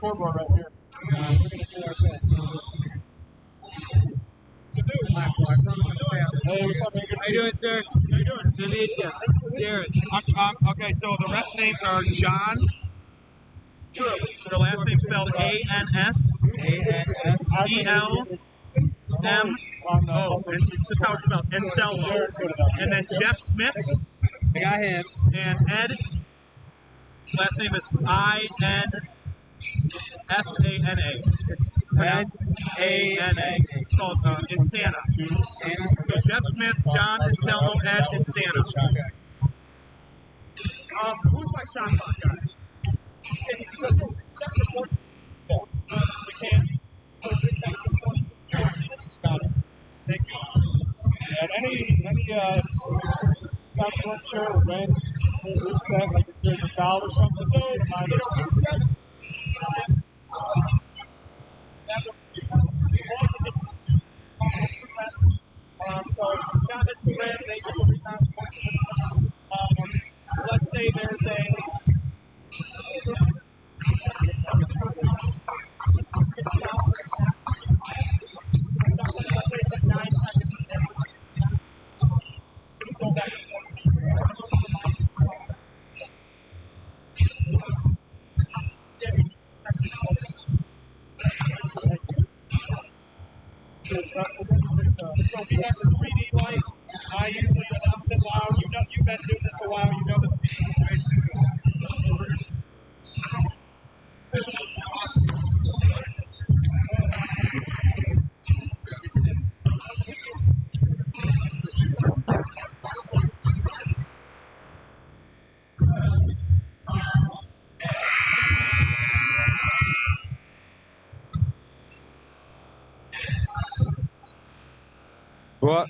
Scoreboard right here. We're going to do our best. Hey, what's up, man? How you doing, sir? How you doing? Good to meet you. Jared. Okay, so the refs' names are John. True. Their last name spelled A-N-S. E-L. M. Oh, and that's how it's spelled. Anselmo. And then Jeff Smith. I got him. And Ed. Last name is I-N-S-A-N-A. It's pronounced A-N-A. It's called Insana. So Jeff Smith, John, Anselmo, Ed, Insana. Who's my shot clock guy? Thank you. And any top shirt or red reset, like if there's a foul or something, so shot hits the red, they get the rebound. Let's say there's a So we have the 3D light. I usually announce it loud. You've been doing this a while. You know the situation is. what?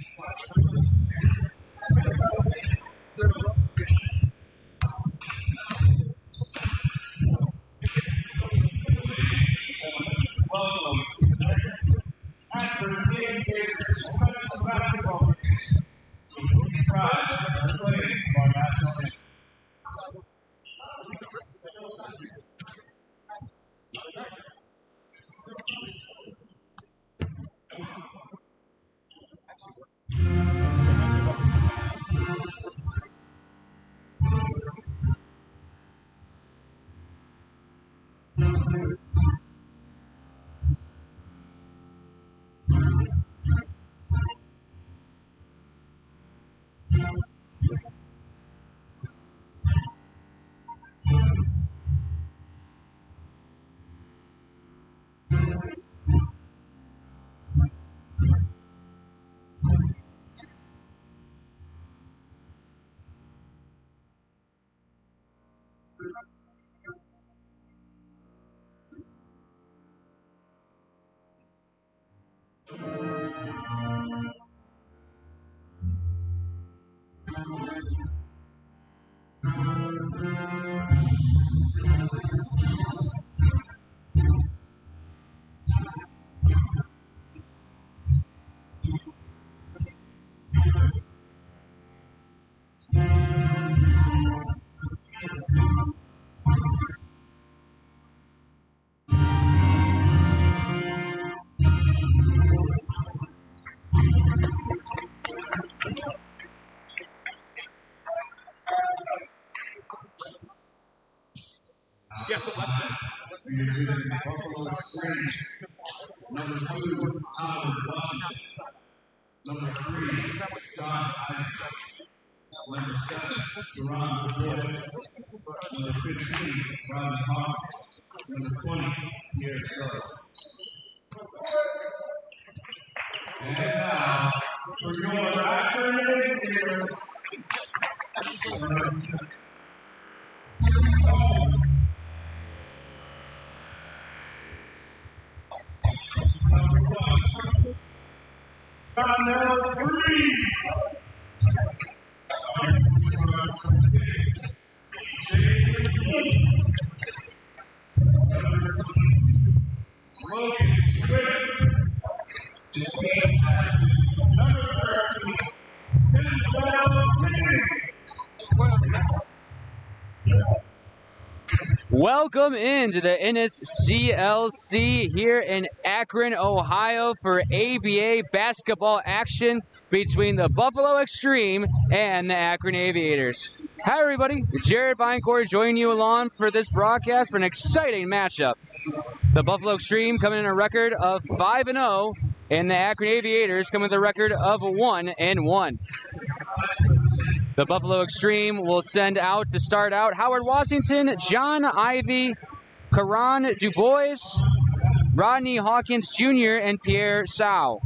Welcome to the next Akron Aviators professional basketball game. So please rise for the playing of our national anthem. Yeah, so let's Buffalo Exchange. Number 2, Howard Washington. Number 3, John Isaac. Number 7, Duran Boyd. Number 15, Ron Hawkins. Number 20, Pierre Sharp. And now, for your Akron Aviators. Number 3. Logan Swift. Number 13. Welcome into the NSCLC here in Akron, Ohio for ABA basketball action between the Buffalo eXtreme and the Akron Aviators. Hi everybody, Jared Vinecourt joining you along for this broadcast for an exciting matchup. The Buffalo eXtreme coming in a record of 5-0 and the Akron Aviators coming with a record of 1-1. The Buffalo eXtreme will send out to start out Howard Washington, John Ivy, Karan Dubois, Rodney Hawkins Jr., and Pierre Sau.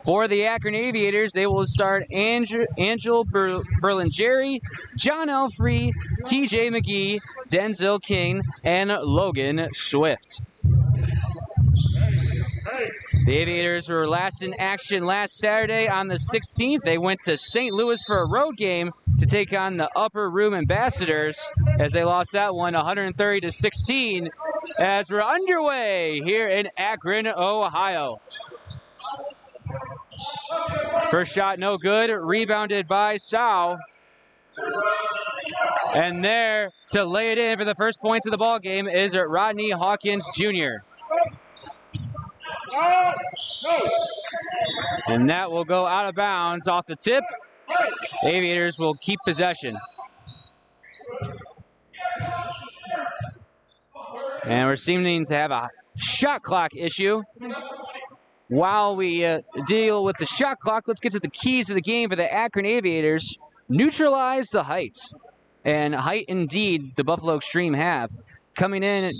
For the Akron Aviators, they will start Angel Berlingeri, John Elfrey, TJ McGee, Denzel King, and Logan Swift. The Aviators were last in action last Saturday on the 16th. They went to St. Louis for a road game to take on the Upper Room Ambassadors as they lost that one 130-16 as we're underway here in Akron, Ohio. First shot no good, rebounded by Sau. And there to lay it in for the first points of the ball game is Rodney Hawkins Jr. And that will go out of bounds off the tip. Aviators will keep possession. And we're seeming to have a shot clock issue. While we deal with the shot clock, let's get to the keys of the game for the Akron Aviators. Neutralize the heights. And height indeed the Buffalo eXtreme have. Coming in,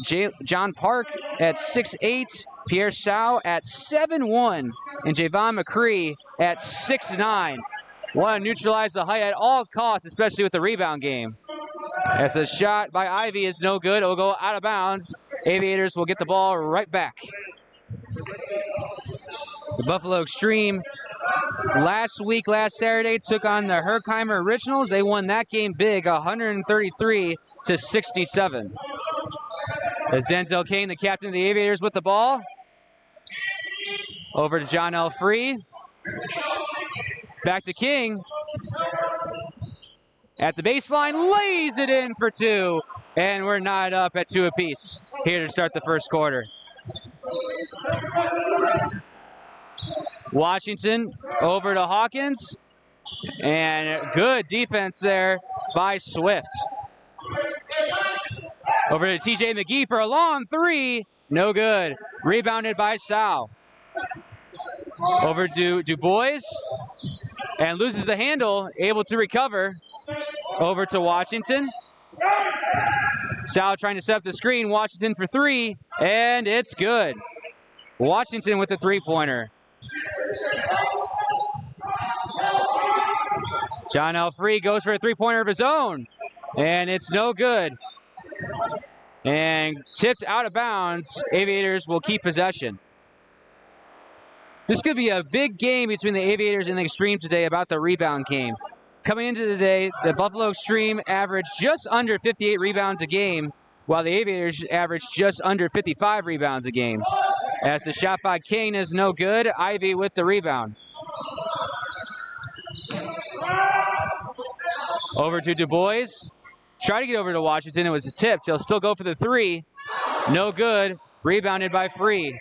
John Park at 6'8", Pierre Sau at 7'1", and Javon McCree at 6'9". Want to neutralize the height at all costs, especially with the rebound game. As a shot by Ivy is no good, it will go out of bounds. Aviators will get the ball right back. The Buffalo eXtreme last Saturday, took on the Herkheimer Originals. They won that game big, 133-67. As Denzel King, the captain of the Aviators, with the ball. Over to John Elfrey. Back to King. At the baseline, lays it in for two. And we're knotted up at 2 apiece here to start the first quarter. Washington over to Hawkins. And good defense there by Swift. Over to TJ McGee for a long three. No good. Rebounded by Sau. Over to Dubois. And loses the handle. Able to recover. Over to Washington. Sau trying to set up the screen. Washington for three. And it's good. Washington with the three-pointer. John Elfrey goes for a three-pointer of his own. And it's no good. And tipped out of bounds. Aviators will keep possession. This could be a big game between the Aviators and the eXtreme today about the rebound game. Coming into the day, the Buffalo eXtreme averaged just under 58 rebounds a game, while the Aviators averaged just under 55 rebounds a game. As the shot by King is no good, Ivy with the rebound. Over to Dubois. Try to get over to Washington. It was a tip. He'll still go for the three. No good. Rebounded by Free.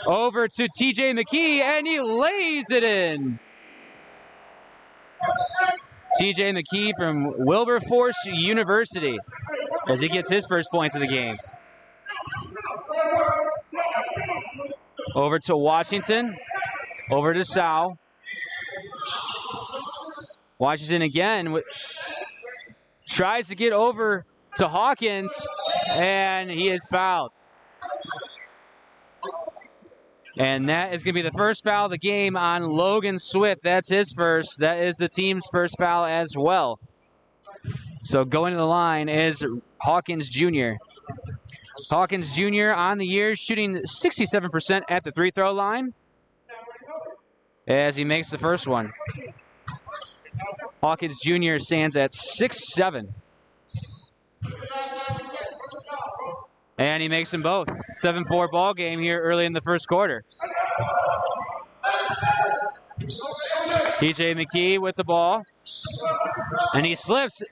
Over to TJ McGee, and he lays it in. TJ McGee from Wilberforce University as he gets his first points of the game. Over to Washington. Over to Sau. Washington again tries to get over to Hawkins, and he is fouled. And that is going to be the first foul of the game on Logan Swift. That's his first. That is the team's first foul as well. So going to the line is Hawkins Jr. Hawkins Jr. on the year, shooting 67% at the free-throw line as he makes the first one. Hawkins Jr. stands at 6'7". And he makes them both. 7-4 ball game here early in the first quarter. TJ McKee with the ball. And he slips,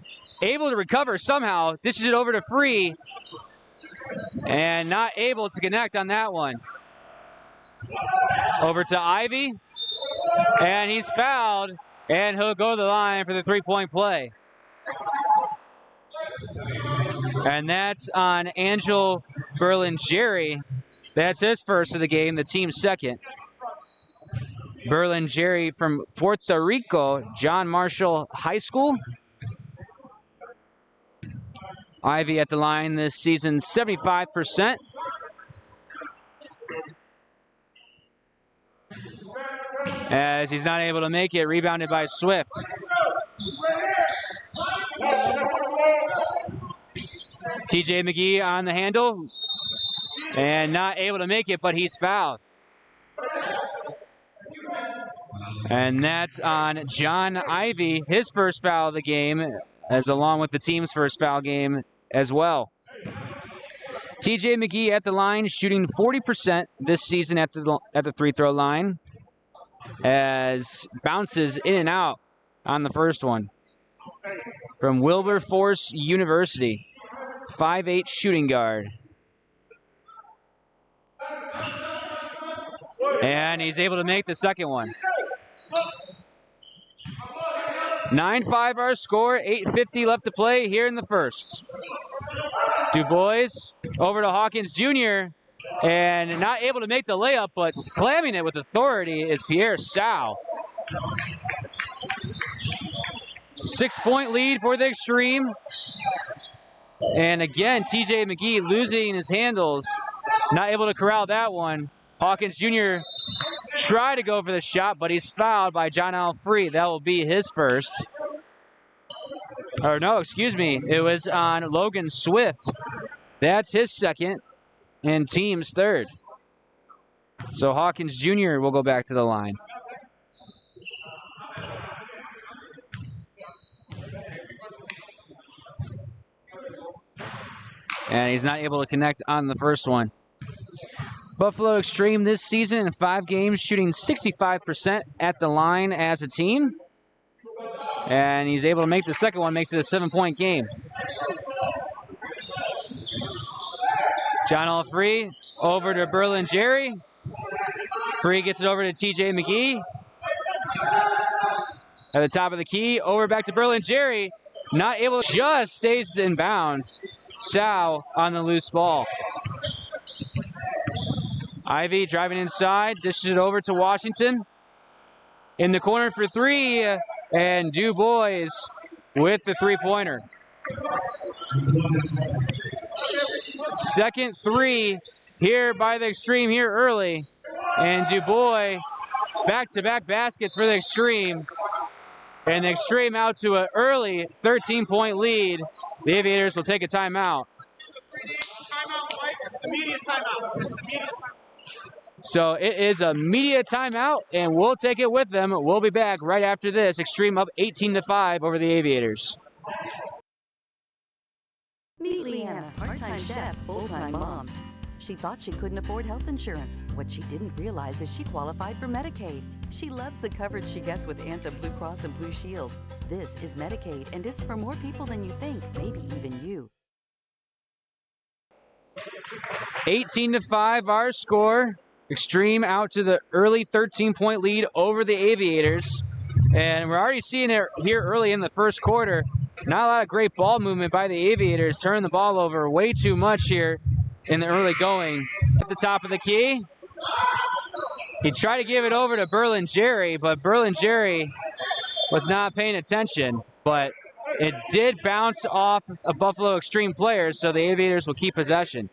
able to recover somehow, dishes it over to Free, and not able to connect on that one. Over to Ivy, and he's fouled, and he'll go to the line for the three-point play. And that's on Angel Berlingeri. That's his first of the game, the team's second. Berlingeri from Puerto Rico, John Marshall High School. Ivy at the line this season, 75%. As he's not able to make it, rebounded by Swift. TJ McGee on the handle and not able to make it, but he's fouled. And that's on John Ivy, his first foul of the game, as along with the team's first foul game as well. TJ McGee at the line, shooting 40% this season at the free throw line, as bounces in and out on the first one. From Wilberforce University, 5'8" shooting guard. And he's able to make the second one. 9-5 our score, 8:50 left to play here in the first. DuBois over to Hawkins Jr. and not able to make the layup, but slamming it with authority is Pierre Sau. 6-point lead for the eXtreme. And again, TJ McGee losing his handles, not able to corral that one. Hawkins Jr. tried to go for the shot, but he's fouled by John L. Free. That will be his first. Or no, excuse me. It was on Logan Swift. That's his second and team's third. So Hawkins Jr. will go back to the line. And he's not able to connect on the first one. Buffalo eXtreme this season in 5 games, shooting 65% at the line as a team. And he's able to make the second one, makes it a 7-point game. John L. Free over to Berlingeri. Free gets it over to TJ McGee. At the top of the key, over back to Berlingeri. Not able, just stays in bounds. Sau on the loose ball. Ivy driving inside, dishes it over to Washington. In the corner for three, and DuBois with the three-pointer. Second three here by the eXtreme here early. And DuBois, back-to-back baskets for the eXtreme. And the eXtreme out to an early 13-point lead. The Aviators will take a timeout. Immediate timeout. So it is a media timeout, and we'll take it with them. We'll be back right after this. eXtreme up 18-5 over the Aviators. Meet Leanna, part-time chef, full-time mom. She thought she couldn't afford health insurance. What she didn't realize is she qualified for Medicaid. She loves the coverage she gets with Anthem, Blue Cross, and Blue Shield. This is Medicaid, and it's for more people than you think, maybe even you. 18-5 our score. eXtreme out to the early 13-point lead over the Aviators. And we're already seeing it here early in the first quarter. Not a lot of great ball movement by the Aviators. Turning the ball over way too much here in the early going. At the top of the key. He tried to give it over to Berlingeri, but Berlingeri was not paying attention. But it did bounce off a Buffalo eXtreme player, so the Aviators will keep possession.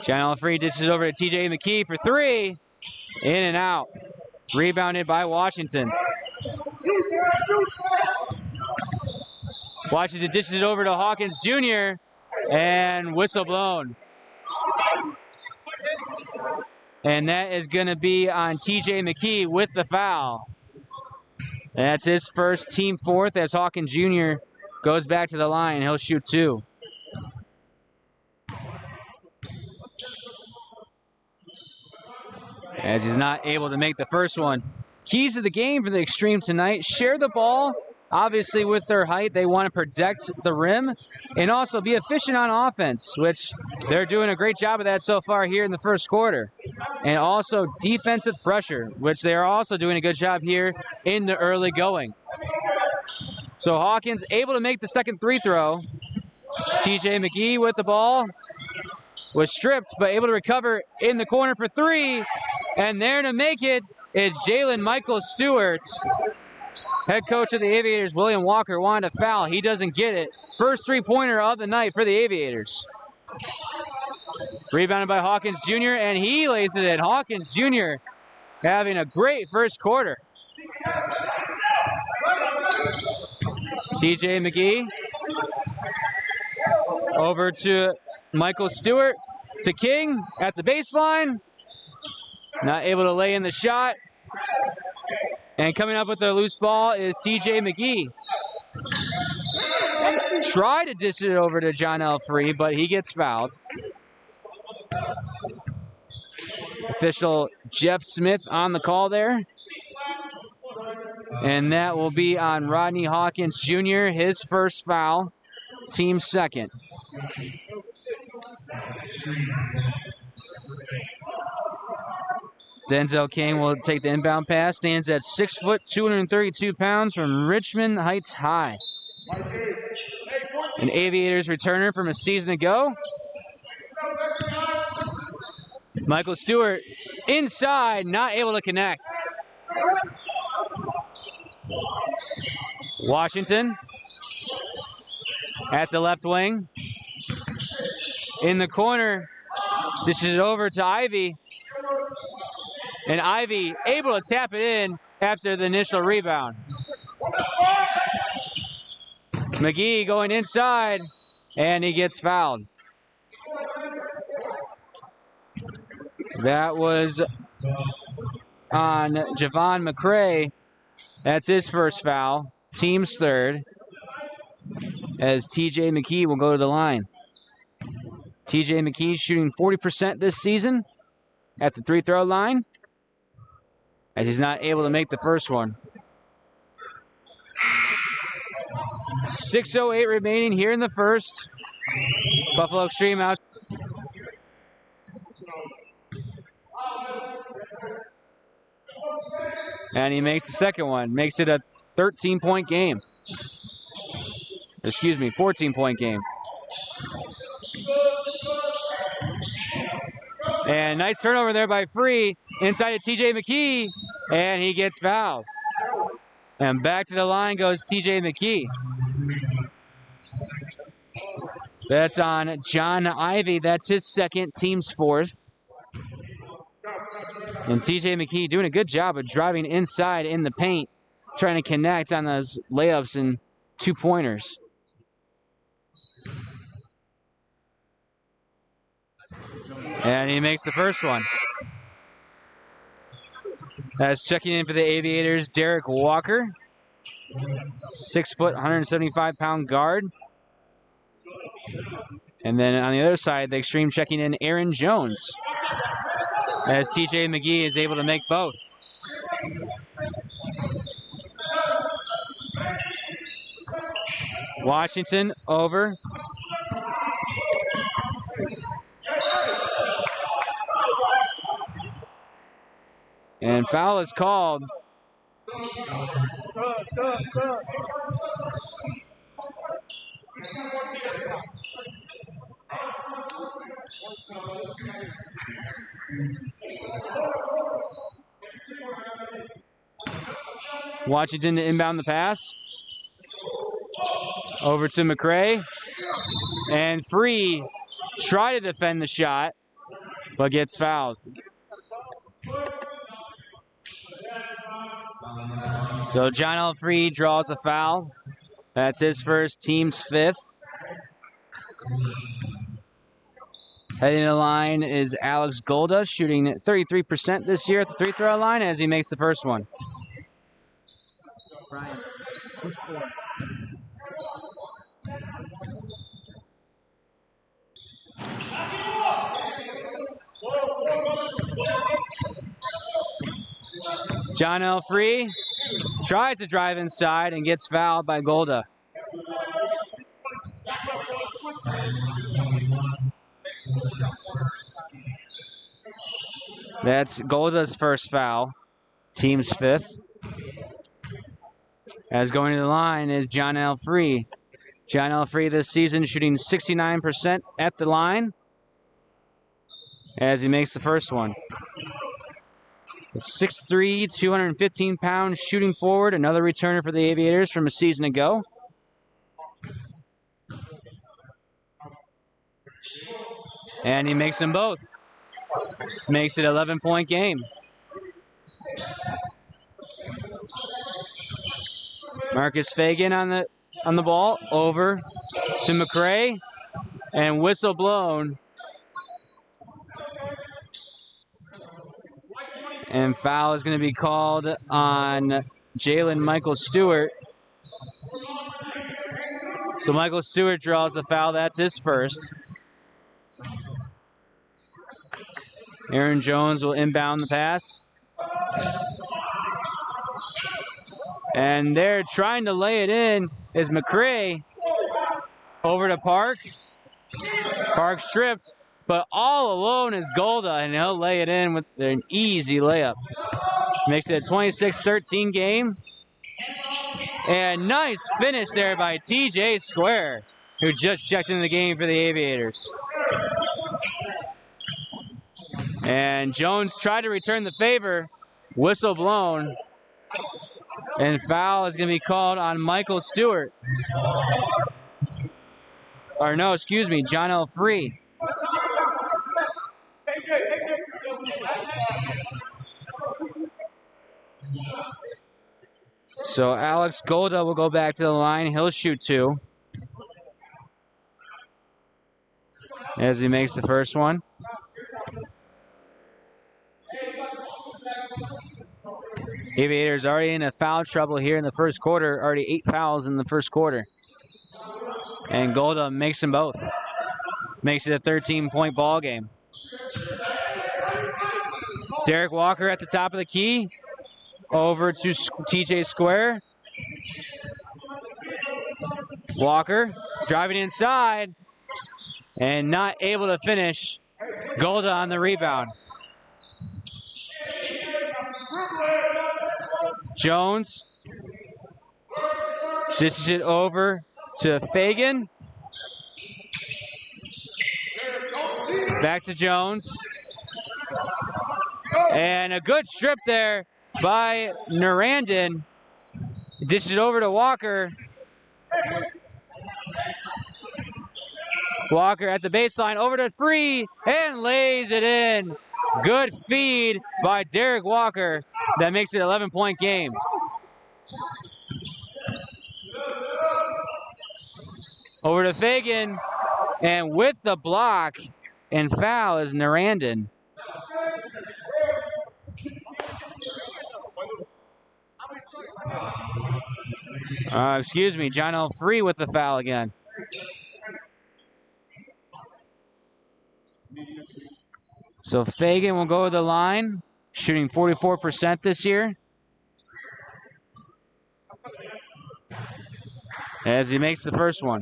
Channel Free dishes over to TJ McKee for three. In and out. Rebounded by Washington. Washington dishes it over to Hawkins Jr. and whistle blown. And that is going to be on TJ McKee with the foul. That's his first, team fourth, as Hawkins Jr. goes back to the line. He'll shoot 2. As he's not able to make the first one. Keys to the game for the eXtreme tonight: share the ball. Obviously, with their height, they want to protect the rim and also be efficient on offense, which they're doing a great job of that so far here in the first quarter. And also defensive pressure, which they are also doing a good job here in the early going. So Hawkins able to make the second free throw. TJ McKee with the ball. Was stripped, but able to recover in the corner for 3. And there to make it is Jalen Michael Stewart. Head coach of the Aviators, William Walker, wanted a foul. He doesn't get it. First three-pointer of the night for the Aviators. Rebounded by Hawkins Jr., and he lays it in. Hawkins Jr. having a great first quarter. TJ McKee over to Michael Stewart, to King at the baseline. Not able to lay in the shot. And coming up with the loose ball is TJ McKee. Try to dish it over to John Elfree, but he gets fouled. Official Jeff Smith on the call there. And that will be on Rodney Hawkins Jr., his first foul, team second. Denzel King will take the inbound pass. Stands at 6 foot, 232 pounds from Richmond Heights High. An Aviators returner from a season ago. Michael Stewart inside, not able to connect. Washington at the left wing. In the corner, dishes it over to Ivy. And Ivy able to tap it in after the initial rebound. McGee going inside, and he gets fouled. That was on Javon McCray. That's his first foul, team's third, as TJ McKee will go to the line. TJ McKee shooting 40% this season at the three-throw line, as he's not able to make the first one. 6:08 remaining here in the first. Buffalo eXtreme out. And he makes the second one. Makes it a 13-point game. Excuse me, 14-point game. And nice turnover there by Free. Inside to TJ McKee. And he gets fouled. And back to the line goes TJ McKee. That's on John Ivy. That's his second, team's fourth. And TJ McKee doing a good job of driving inside in the paint, trying to connect on those layups and two-pointers. And he makes the first one. That's checking in for the Aviators, Derek Walker. 6 foot, 175-pound guard. And then on the other side, the eXtreme checking in Aaron Jones, as TJ McKee is able to make both. Washington over. And foul is called. Washington to inbound the pass. Over to McCray. And Free try to defend the shot, but gets fouled. So John L. Free draws a foul. That's his first, team's fifth. Heading to the line is Alex Golda, shooting 33% this year at the free throw line as he makes the first one. Brian, push forward. John Elfree tries to drive inside and gets fouled by Golda. That's Golda's first foul, team's fifth. As going to the line is John Elfree. John Elfree this season shooting 69% at the line as he makes the first one. 6'3", 215-pound shooting forward, another returner for the Aviators from a season ago. And he makes them both. Makes it an 11-point game. Marcus Fagan on the ball, over to McCray, and whistle blown. And foul is going to be called on Jalen Michael Stewart. So Michael Stewart draws the foul. That's his first. Aaron Jones will inbound the pass. And they're trying to lay it in is McCray. Over to Park. Park stripped, but all alone is Golda, and he'll lay it in with an easy layup. Makes it a 26-13 game. And nice finish there by TJ Square, who just checked in the game for the Aviators. And Jones tried to return the favor. Whistle blown. And foul is going to be called on Michael Stewart. Or no, excuse me, John Elfree. So Alex Golda will go back to the line. He'll shoot two. As he makes the first one. Aviators already in a foul trouble here in the first quarter. Already 8 fouls in the first quarter. And Golda makes them both. Makes it a 13-point ball game. Derek Walker at the top of the key. Over to TJ Square. Walker driving inside. And not able to finish. Golda on the rebound. Jones dishes it over to Fagan. Back to Jones. And a good strip there by Narandon. Dishes it over to Walker. Walker at the baseline, over to three, and lays it in. Good feed by Derek Walker. That makes it an 11-point game. Over to Fagan, and with the block and foul is Narandon. Excuse me, John Elfree with the foul again. So Fagan will go to the line, shooting 44% this year. As he makes the first one.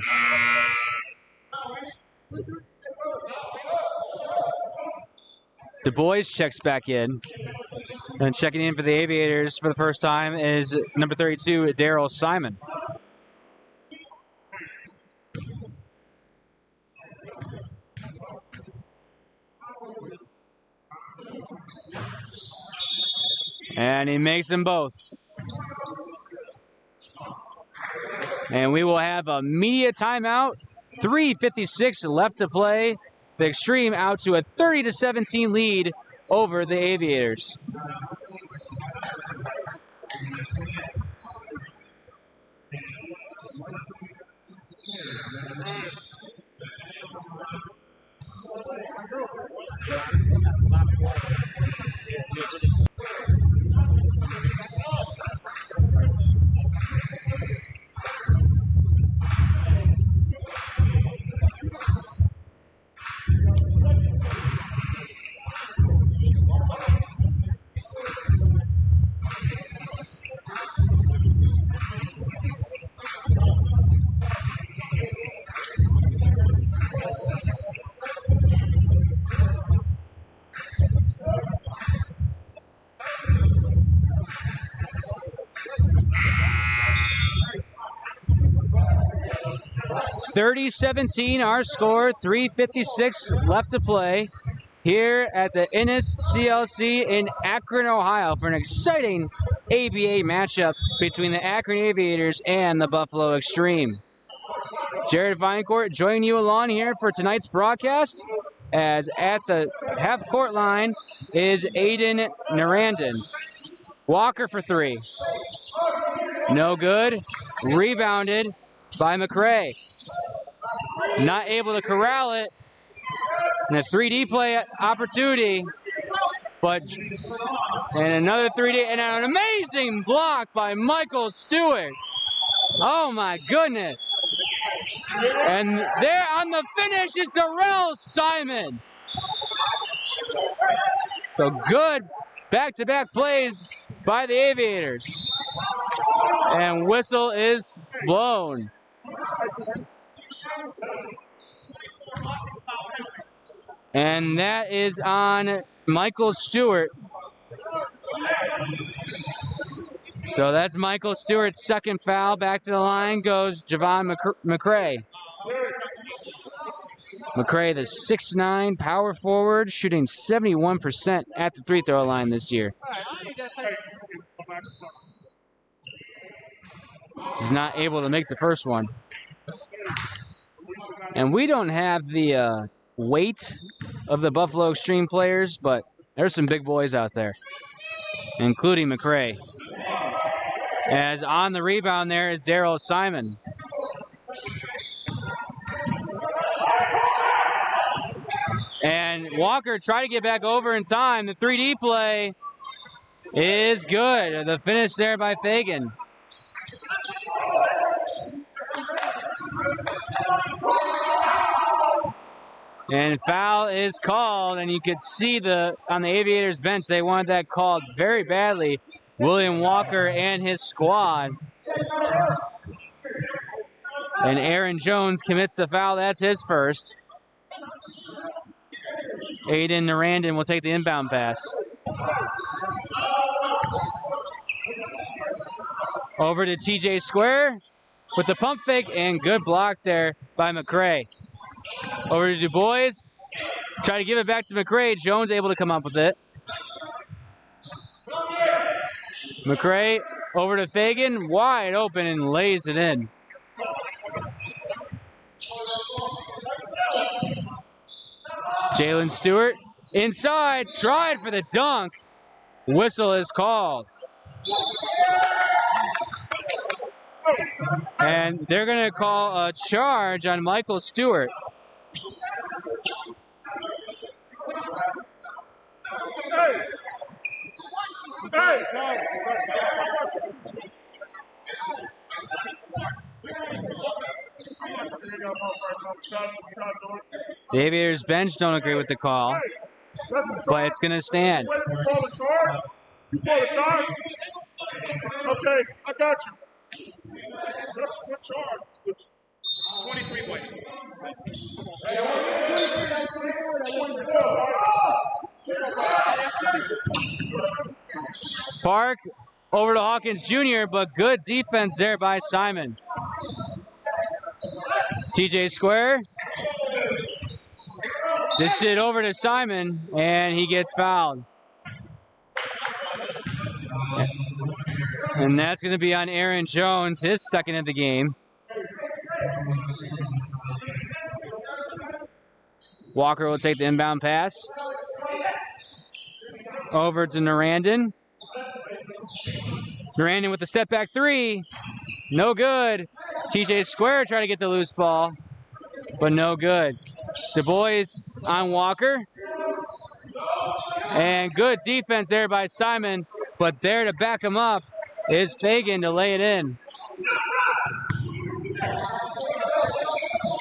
Du Bois checks back in. And checking in for the Aviators for the first time is number 32, Daryl Simon. And he makes them both. And we will have a media timeout. 3:56 left to play. The eXtreme out to a 30-17 lead over the Aviators. .30-17 our score, 3:56 left to play here at the Innis CLC in Akron, Ohio for an exciting ABA matchup between the Akron Aviators and the Buffalo eXtreme. Jared Vinecourt joining you along here for tonight's broadcast, as at the half-court line is Aiden Narandon. Walker for three. No good. Rebounded by McCray. Not able to corral it. And a 3D play opportunity. And another 3D, and an amazing block by Michael Stewart. Oh my goodness. And there on the finish is Darrell Simon. So good back-to-back plays by the Aviators. And whistle is blown. And that is on Michael Stewart. So that's Michael Stewart's second foul. Back to the line goes Javon McCray. McCray, the 6'9" power forward, shooting 71% at the free throw line this year. He's not able to make the first one. And we don't have the weight of the Buffalo eXtreme players, but there's some big boys out there, including McCray. As on the rebound there is Darrell Simon. And Walker tried to get back over in time. The 3D play is good. The finish there by Fagan. And foul is called, and you could see on the Aviators bench, they wanted that called very badly. William Walker and his squad. And Aaron Jones commits the foul. That's his first. Aiden Narandon will take the inbound pass. Over to TJ Square with the pump fake, and good block there by McCray. Over to Du Bois. Try to give it back to McCray. Jones able to come up with it. McCray over to Fagan. Wide open and lays it in. Jalen Stewart inside. Tried for the dunk. Whistle is called. And they're going to call a charge on Michael Stewart. The Aviators bench don't agree with the call, but it's going to stand. You call the charge? Okay, I got you. What charge? 23 points. Park over to Hawkins Jr., but good defense there by Simon. TJ Square. Just it over to Simon, and he gets fouled. And that's going to be on Aaron Jones, his second of the game. Walker will take the inbound pass. Over to Narandon. Narandon with the step back three. No good. TJ Square tried to get the loose ball, but no good. Du Bois on Walker. And good defense there by Simon, but there to back him up is Fagan to lay it in.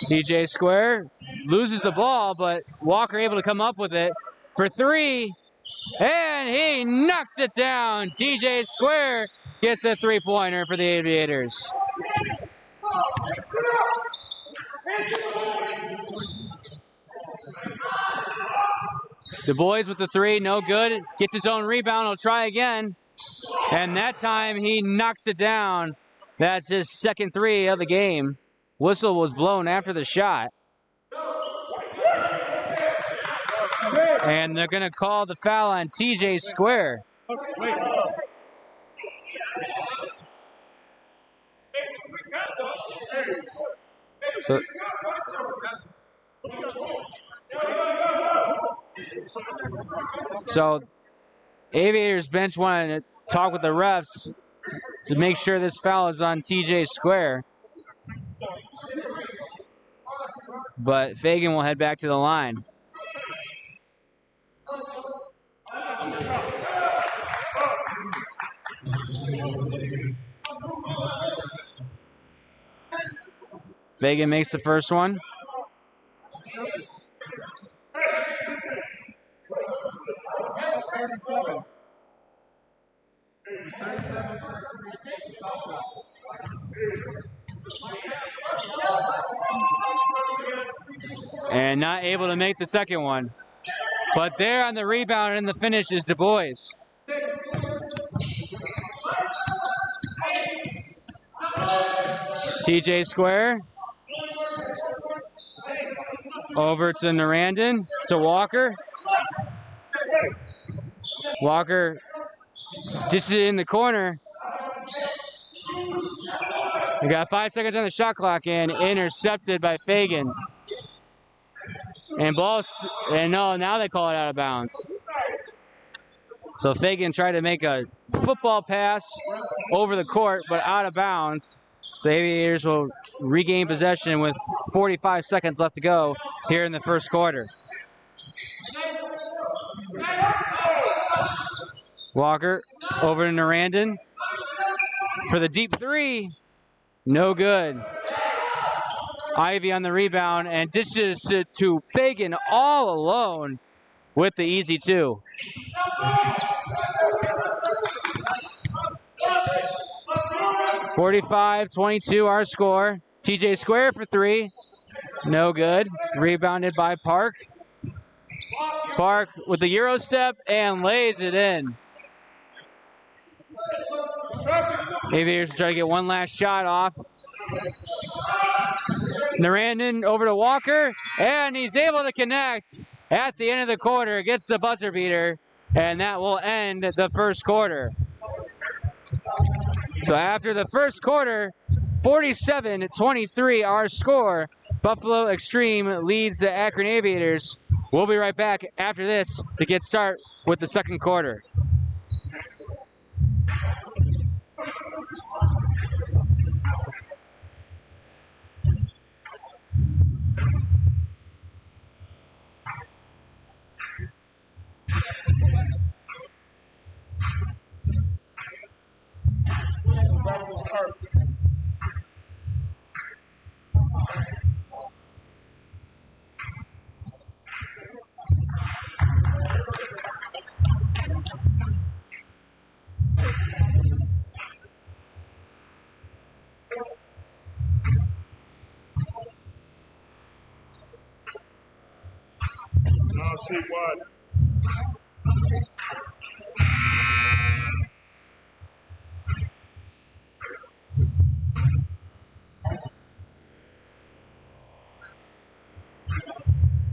DJ Square loses the ball, but Walker able to come up with it for three, and he knocks it down. DJ Square gets a three-pointer for the Aviators. Du Bois with the three, no good. Gets his own rebound, he'll try again. And that time he knocks it down. That's his second three of the game. Whistle was blown after the shot. And they're gonna call the foul on TJ Square. So Aviators bench wanted to talk with the refs to make sure this foul is on TJ Square. But Fagan will head back to the line. Fagan makes the first one. And not able to make the second one. But there on the rebound and the finish is Du Bois. TJ Square. Over to Narandon, to Walker. Walker just in the corner. We got 5 seconds on the shot clock and intercepted by Fagan. And no, now they call it out of bounds. So Fagan tried to make a football pass over the court, but out of bounds. So Aviators will regain possession with 45 seconds left to go here in the first quarter. Walker over to Narandon for the deep three. No good. Ivy on the rebound and dishes it to Fagan all alone with the easy two. (45-22) our score. TJ Square for three. No good. Rebounded by Park. Park with the Euro step and lays it in. Aviators try to get one last shot off. Narandon over to Walker, and he's able to connect at the end of the quarter. Gets the buzzer beater, and that will end the first quarter. So after the first quarter, 47-23 our score. Buffalo eXtreme leads the Akron Aviators. We'll be right back after this to get started with the second quarter. See what?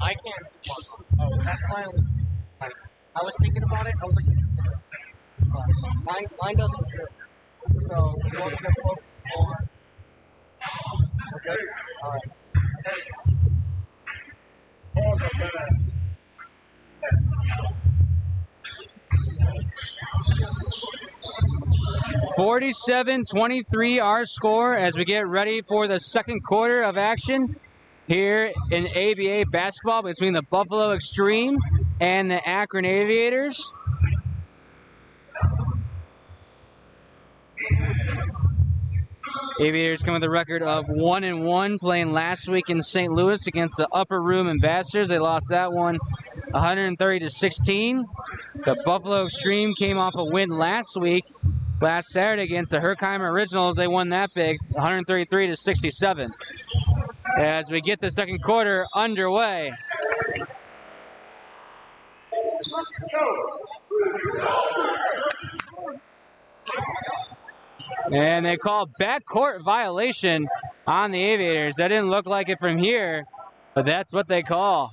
I can't. Oh, that's why I was thinking about it. I was like, mine doesn't fit. So, you want me to focus on? Okay. All right. 47-23 our score as we get ready for the second quarter of action here in ABA basketball between the Buffalo Extreme and the Akron Aviators. Aviators come with a record of 1-1, playing last week in St. Louis against the Upper Room Ambassadors. They lost that one 130-16. The Buffalo Extreme came off a win last Saturday against the Herkheimer Originals. They won that big, 133-67. As we get the second quarter underway. And they call backcourt violation on the Aviators. That didn't look like it from here, but that's what they call.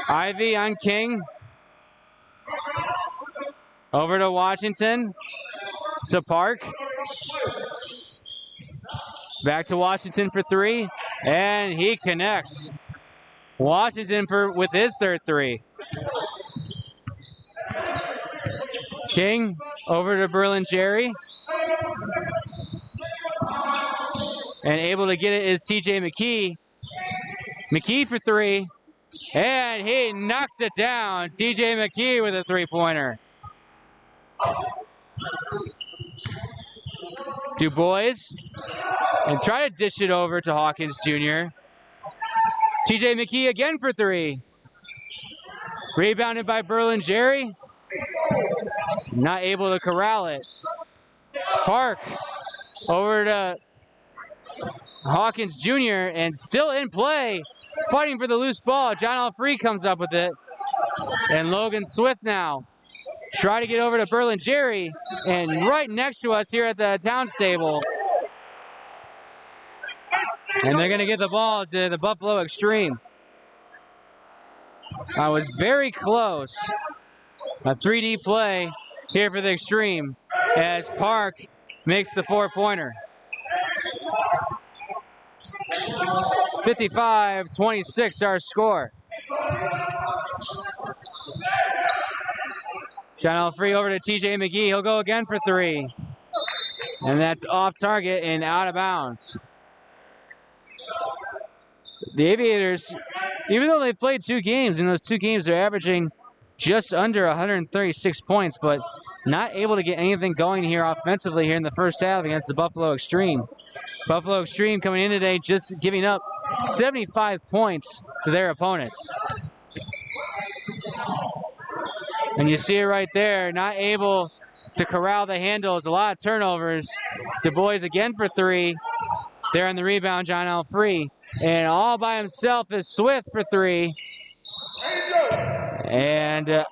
Ivy on King. Over to Washington. To Park. Back to Washington for three. And he connects. Washington with his third three. King over to Berlin-Jerry. And able to get it is TJ McKee. McKee for three. And he knocks it down. TJ McKee with a three-pointer. Du Bois. And try to dish it over to Hawkins Jr. TJ McKee again for three. Rebounded by Berlin-Jerry. Not able to corral it. Park over to Hawkins Jr. and still in play. Fighting for the loose ball. John Alfree comes up with it. And Logan Swift now. Try to get over to Berlin-Jerry. And right next to us here at the town stable. And they're going to get the ball to the Buffalo Extreme. I was very close. A 3D play here for the Extreme as Park makes the four-pointer. 55-26 our score. John Alfree over to TJ McGee. He'll go again for three. And that's off target and out of bounds. The Aviators, even though they've played 2 games, in those 2 games they're averaging just under 136 points, but not able to get anything going here offensively here in the first half against the Buffalo Extreme. Buffalo Extreme coming in today just giving up 75 points to their opponents. And you see it right there, not able to corral the handles, a lot of turnovers. Du Bois again for three. There on the rebound, John Alfree. And all by himself is Swift for three. And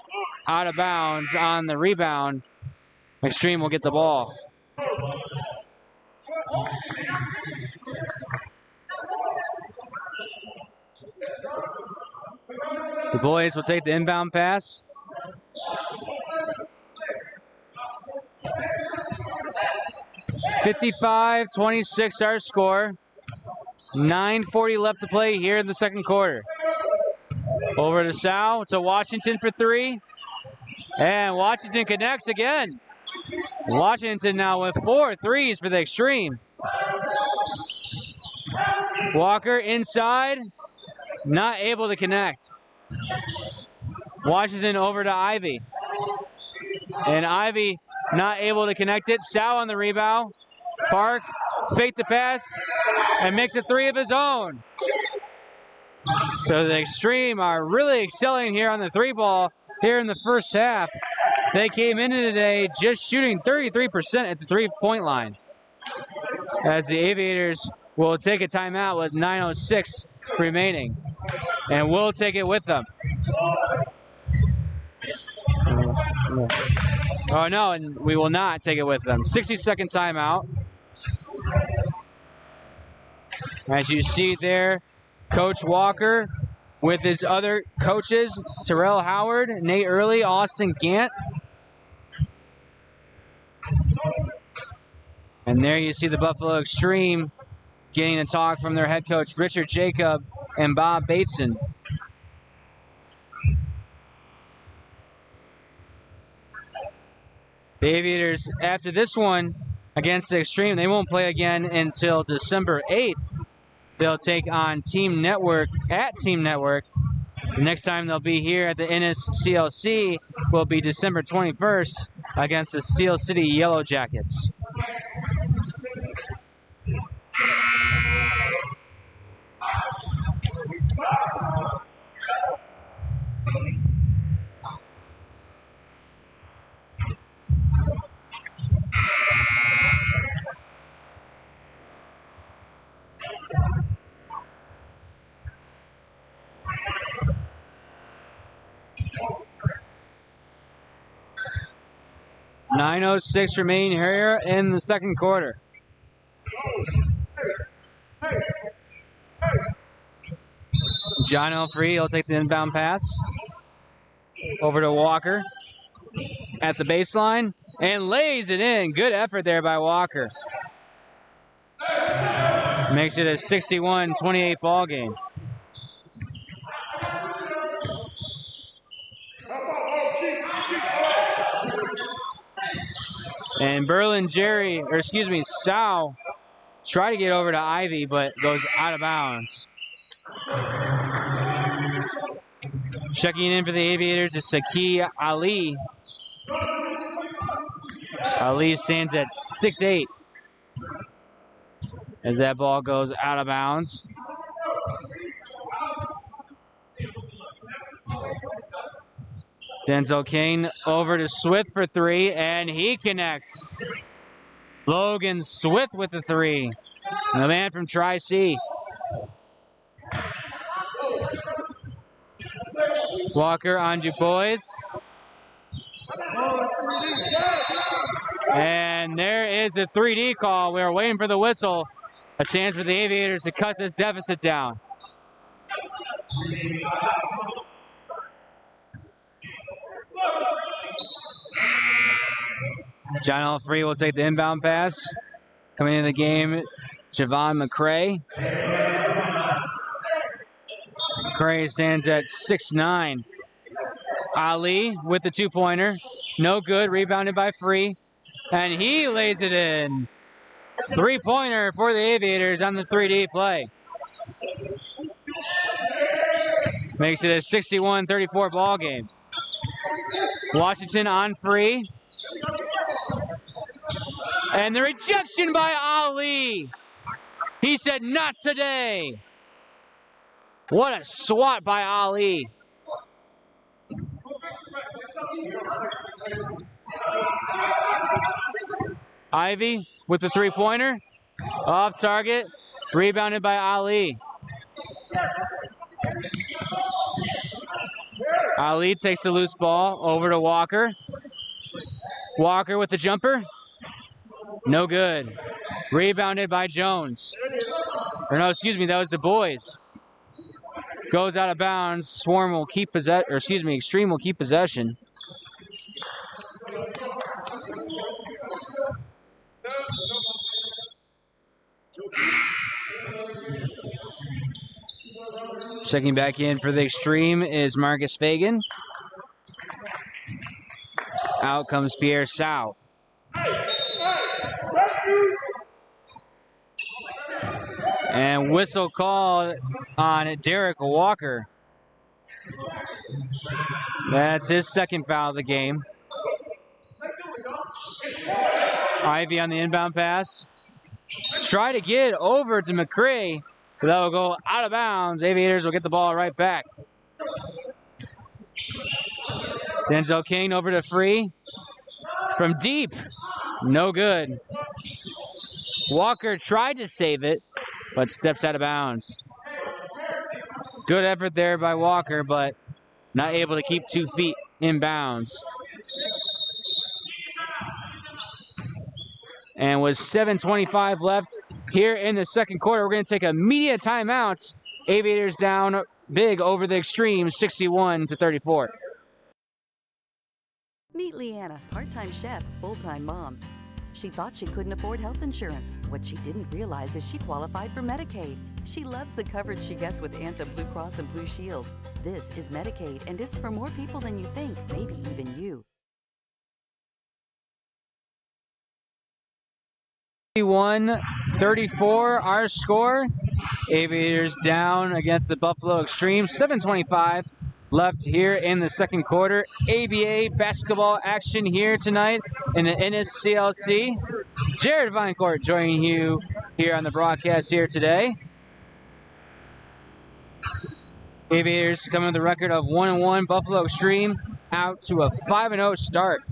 out of bounds on the rebound. Extreme will get the ball. Du Bois will take the inbound pass. (55-26) our score. 9:40 left to play here in the second quarter. Over to Sal, to Washington for three. And Washington connects again. Washington now with 4 threes for the Extreme. Walker inside, not able to connect. Washington over to Ivy. And Ivy not able to connect it. Sal on the rebound. Park fake the pass and makes a three of his own. So the Extreme are really excelling here on the three ball here in the first half. They came into today just shooting 33% at the three-point line. As the Aviators will take a timeout with 9:06 remaining. And we'll take it with them. Oh no, and we will not take it with them. 60-second timeout. As you see there, Coach Walker with his other coaches, Terrell Howard, Nate Early, Austin Gant. And there you see the Buffalo Extreme getting a talk from their head coach, Richard Jacob and Bob Bateson. The Aviators, after this one, against eXtreme. They won't play again until December 8th. They'll take on Team Network at Team Network. The next time they'll be here at the NSCLC will be December 21st against the Steel City Yellow Jackets. .906 remaining here in the second quarter. John Elfree, he'll take the inbound pass. Over to Walker at the baseline and lays it in. Good effort there by Walker. Makes it a 61-28 ball game. And Sal try to get over to Ivy, but goes out of bounds. Checking in for the Aviators is Saki Ali. Ali stands at 6'8" as that ball goes out of bounds. Denzel Kane over to Swift for three, and he connects. Logan Swift with the three. The man from Tri-C. Walker on Dubois. And there is a 3D call. We're waiting for the whistle. A chance for the Aviators to cut this deficit down. John Elfree will take the inbound pass. Coming into the game, Javon McCray. McCray stands at 6'9". Ali with the two-pointer. No good, rebounded by Free. And he lays it in. Three-pointer for the Aviators on the 3D play. Makes it a 61-34 ball game. Washington on Free. And the rejection by Ali. He said, not today. What a swat by Ali. Ivy with the three-pointer. Off target. Rebounded by Ali. Ali takes the loose ball over to Walker. Walker with the jumper. No good. Rebounded by Jones. Or no, excuse me, that was Dubois. Goes out of bounds. Swarm will keep possession, or excuse me, Extreme will keep possession. Checking back in for the Extreme is Marcus Fagan. Out comes Pierre Sau. And whistle called on Derek Walker. That's his second foul of the game. Ivy on the inbound pass. Try to get over to McCray, but that will go out of bounds. Aviators will get the ball right back. Denzel King over to Free. From deep. No good. Walker tried to save it, but steps out of bounds. Good effort there by Walker, but not able to keep 2 feet in bounds. And with 7:25 left here in the second quarter, we're going to take a media timeout. Aviators down big over the Extreme, 61-34. Meet Leanna, part-time chef, full-time mom. She thought she couldn't afford health insurance. What she didn't realize is she qualified for Medicaid. She loves the coverage she gets with Anthem Blue Cross and Blue Shield. This is Medicaid, and it's for more people than you think, maybe even you. 31-34 our score. Aviators down against the Buffalo Extreme. 7:25 left here in the second quarter. ABA basketball action here tonight in the NSCLC. Jared Vinecourt joining you here on the broadcast here today. Aviators coming with a record of 1-1. Buffalo Extreme out to a 5-0 start.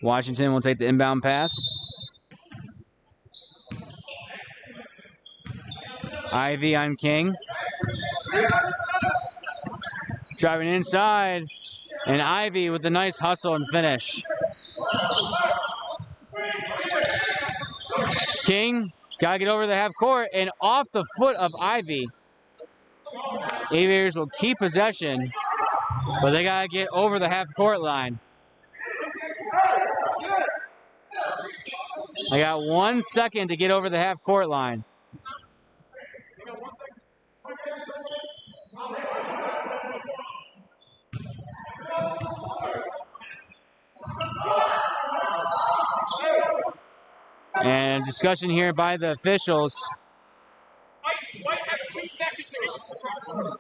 Washington will take the inbound pass. Ivy on King. Driving inside. And Ivy with a nice hustle and finish. King got to get over the half court and off the foot of Ivy. Aviators will keep possession, but they got to get over the half court line. I got 1 second to get over the half court line. And discussion here by the officials. White has 2 seconds to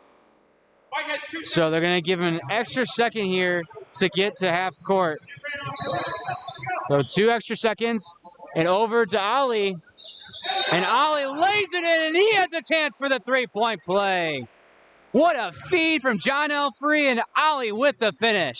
So they're going to give him an extra second here to get to half court. So 2 extra seconds. And over to Ali. And Ali lays it in, and he has a chance for the three-point play. What a feed from John L. Free, and Ali with the finish.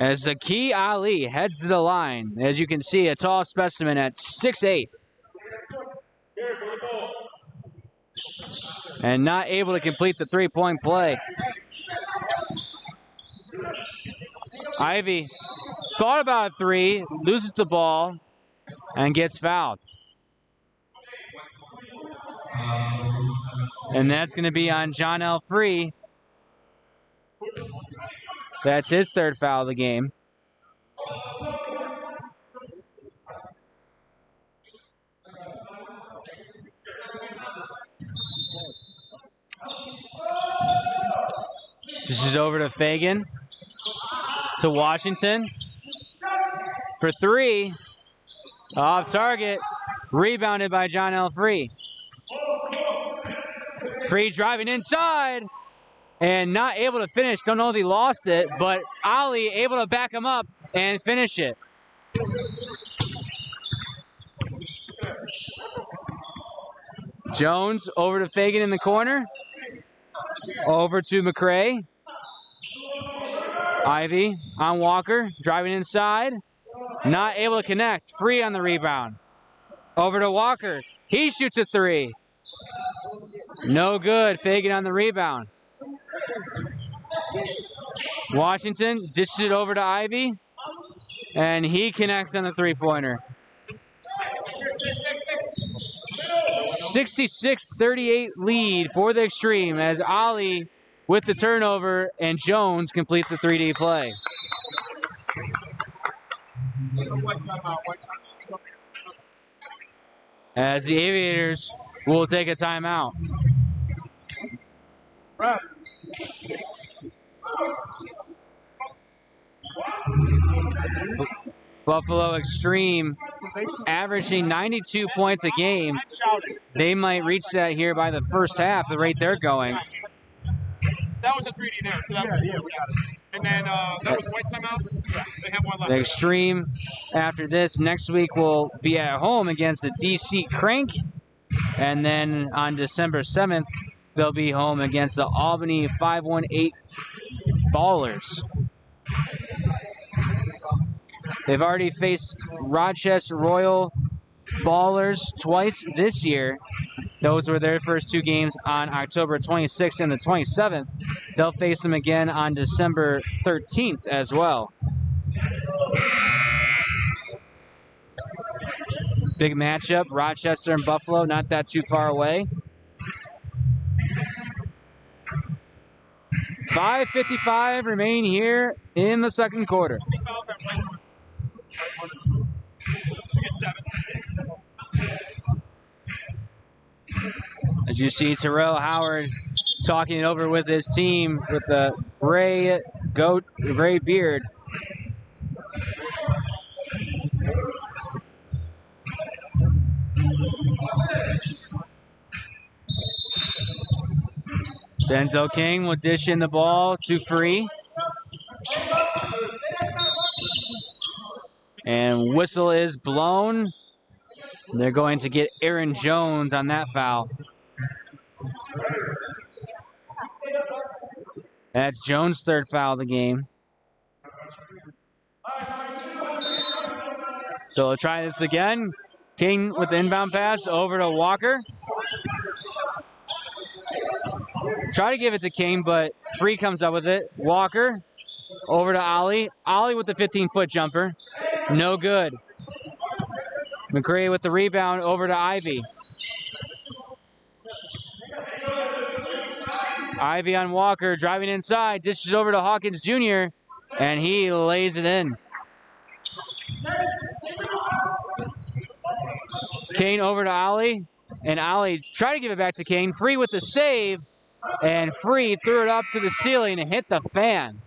As Zaki Ali heads to the line, as you can see, a tall specimen at 6'8". And not able to complete the three-point play. Ivy thought about a three, loses the ball, and gets fouled. And that's going to be on John L. Free. That's his third foul of the game. This is over to Fagan. To Washington. For three. Off target. Rebounded by John L. Free. Free driving inside. And not able to finish. Don't know if he lost it, but Ali able to back him up and finish it. Jones over to Fagan in the corner. Over to McCray. Ivy on Walker, driving inside. Not able to connect. Free on the rebound. Over to Walker. He shoots a three. No good. Fagan on the rebound. Washington dishes it over to Ivy. And he connects on the three-pointer. 66-38 lead for the Extreme as Ali with the turnover and Jones completes the 3D play. As the Aviators will take a timeout. Buffalo Extreme averaging 92 points a game. They might reach that here by the first half, the rate they're going. That was a 3D there, so that was and then that was white timeout. Yeah, they have one left. The Extreme, after this, next week will be at home against the DC Crank. And then on December 7th, they'll be home against the Albany 518 Ballers. They've already faced Rochester Royal Ballers twice this year. Those were their first two games on October 26th and the 27th. They'll face them again on December 13th as well. Big matchup, Rochester and Buffalo, not that too far away. 5:55 remain here in the second quarter. As you see Terrell Howard talking it over with his team with the gray beard. Denzel King will dish in the ball to Free. And whistle is blown. They're going to get Aaron Jones on that foul. That's Jones' third foul of the game. So we'll try this again. King with the inbound pass over to Walker. Try to give it to King, but Free comes up with it. Walker over to Ollie. Ollie with the 15-foot jumper. No good. McCray with the rebound over to Ivy. Ivy on Walker, driving inside, dishes over to Hawkins Jr., and he lays it in. Kane over to Ollie, and Ollie tried to give it back to Kane. Free with the save, and Free threw it up to the ceiling and hit the fan.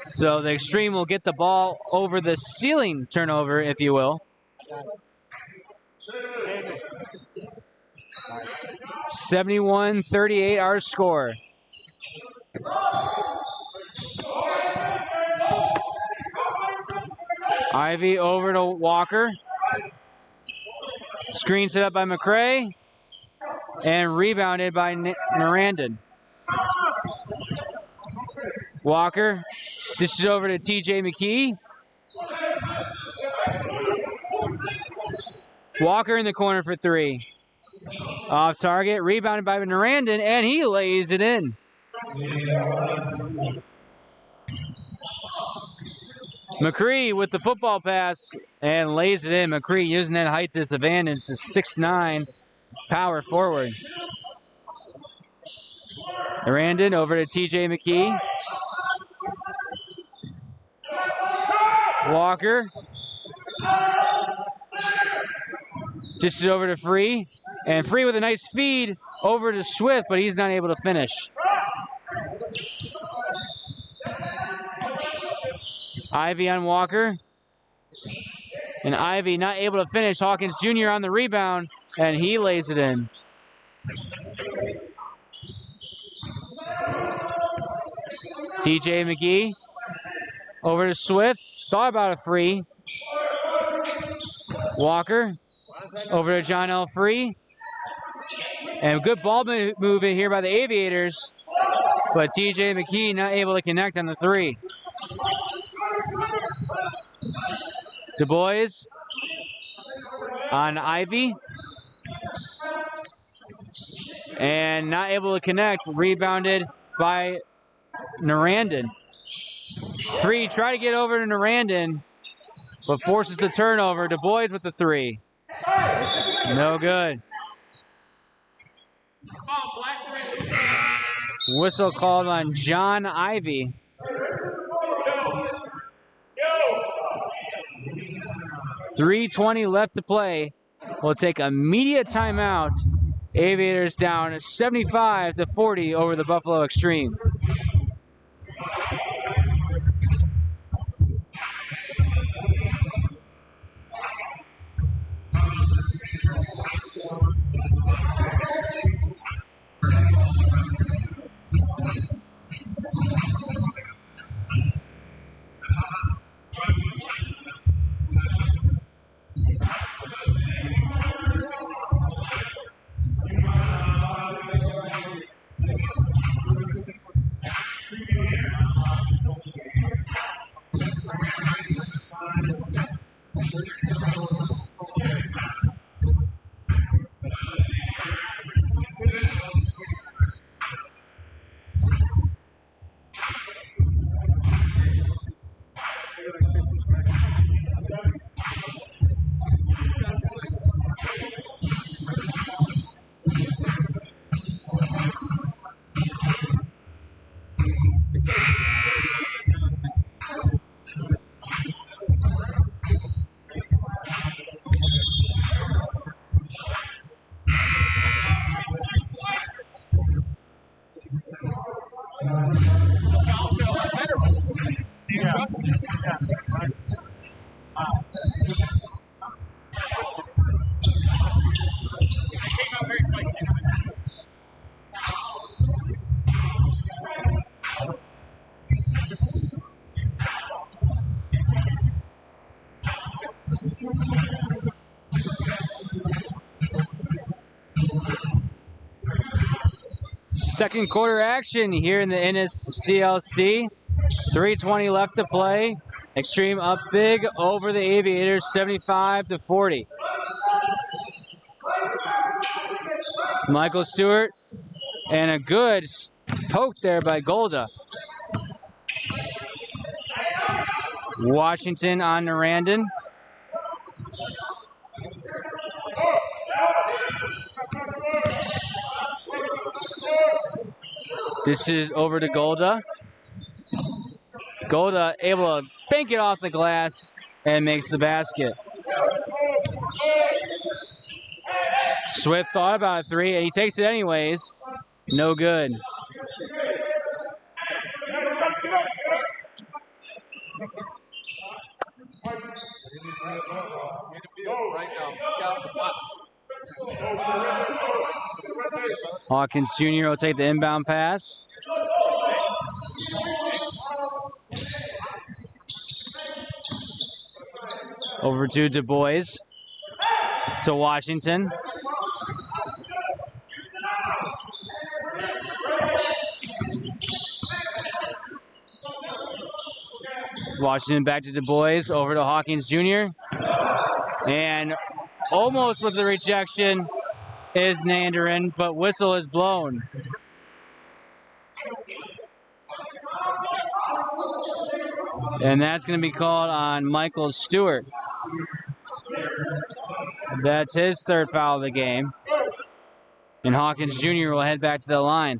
So the eXtreme will get the ball over the ceiling turnover, if you will. 71-38 our score. Ivy over to Walker. Screen set up by McCray. And rebounded by Narandon. Walker dishes over to TJ McKee. Walker in the corner for three. Off target, rebounded by Narandon, and he lays it in. McCree with the football pass and lays it in. McCree using that height disadvantage to 6'9", power forward. Narandon over to TJ McKee. Walker. Dishes over to Free. And Free with a nice feed over to Swift, but he's not able to finish. Ivy on Walker. And Ivy not able to finish. Hawkins Jr. on the rebound, and he lays it in. TJ McGee over to Swift. Thought about a free. Walker over to John L. Free. And good ball movement here by the Aviators. But TJ McKee not able to connect on the three. Du Bois on Ivy. And not able to connect. Rebounded by Narandon. Free, try to get over to Narandon, but forces the turnover. Du Bois with the three. No good. Whistle called on John Ivy. .320 left to play. We'll take immediate timeout. Aviators down 75-40 over the Buffalo eXtreme. Second quarter action here in the NSCLC. 3:20 left to play. eXtreme up big over the Aviators, 75-40. Michael Stewart, and a good poke there by Golda. Washington on Narandon. This is over to Golda. Golda able to bank it off the glass and makes the basket. Swift thought about a three, and he takes it anyways. No good. Hawkins Jr. will take the inbound pass. Over to Du Bois, to Washington. Washington back to Du Bois, over to Hawkins Jr. And almost with the rejection is Nandarin, but whistle is blown. And that's going to be called on Michael Stewart. That's his third foul of the game. And Hawkins Jr. will head back to the line.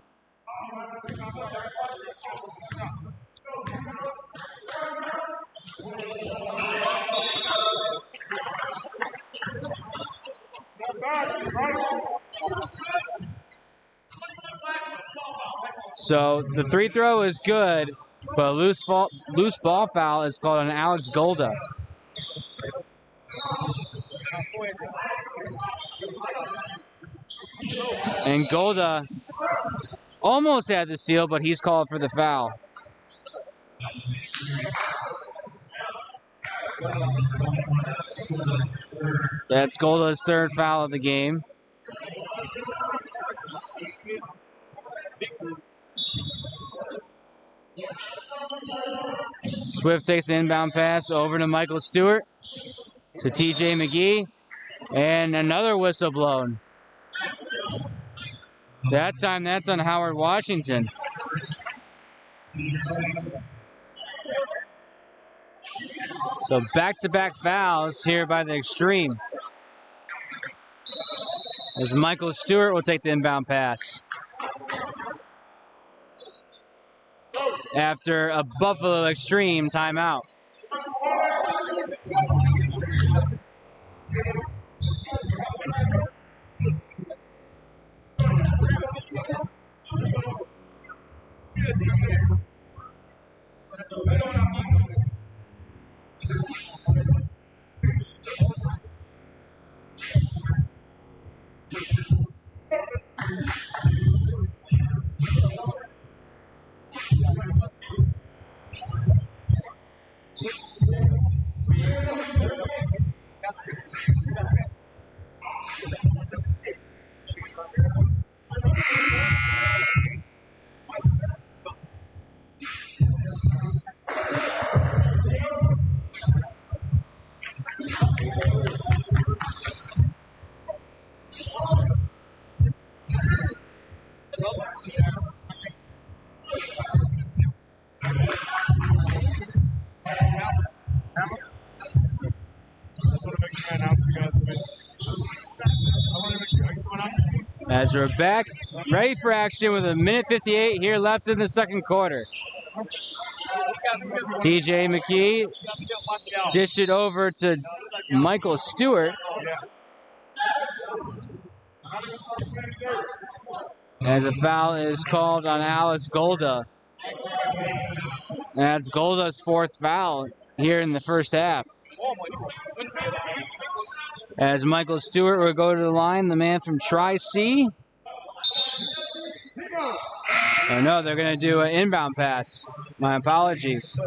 So the free throw is good, but a loose ball foul is called on Alex Golda. And Golda almost had the steal, but he's called for the foul. That's Golda's third foul of the game. Swift takes the inbound pass over to Michael Stewart, to TJ McGee, and another whistle blown. That time, that's on Howard Washington. So back-to-back fouls here by the eXtreme. As Michael Stewart will take the inbound pass. After a Buffalo eXtreme timeout. As we're back, ready for action with 1:58 here left in the second quarter. TJ McKee dished it over to Michael Stewart. As a foul is called on Alex Golda. That's Golda's 4th foul here in the first half. As Michael Stewart will go to the line, the man from Tri-C. Oh no, they're going to do an inbound pass. My apologies.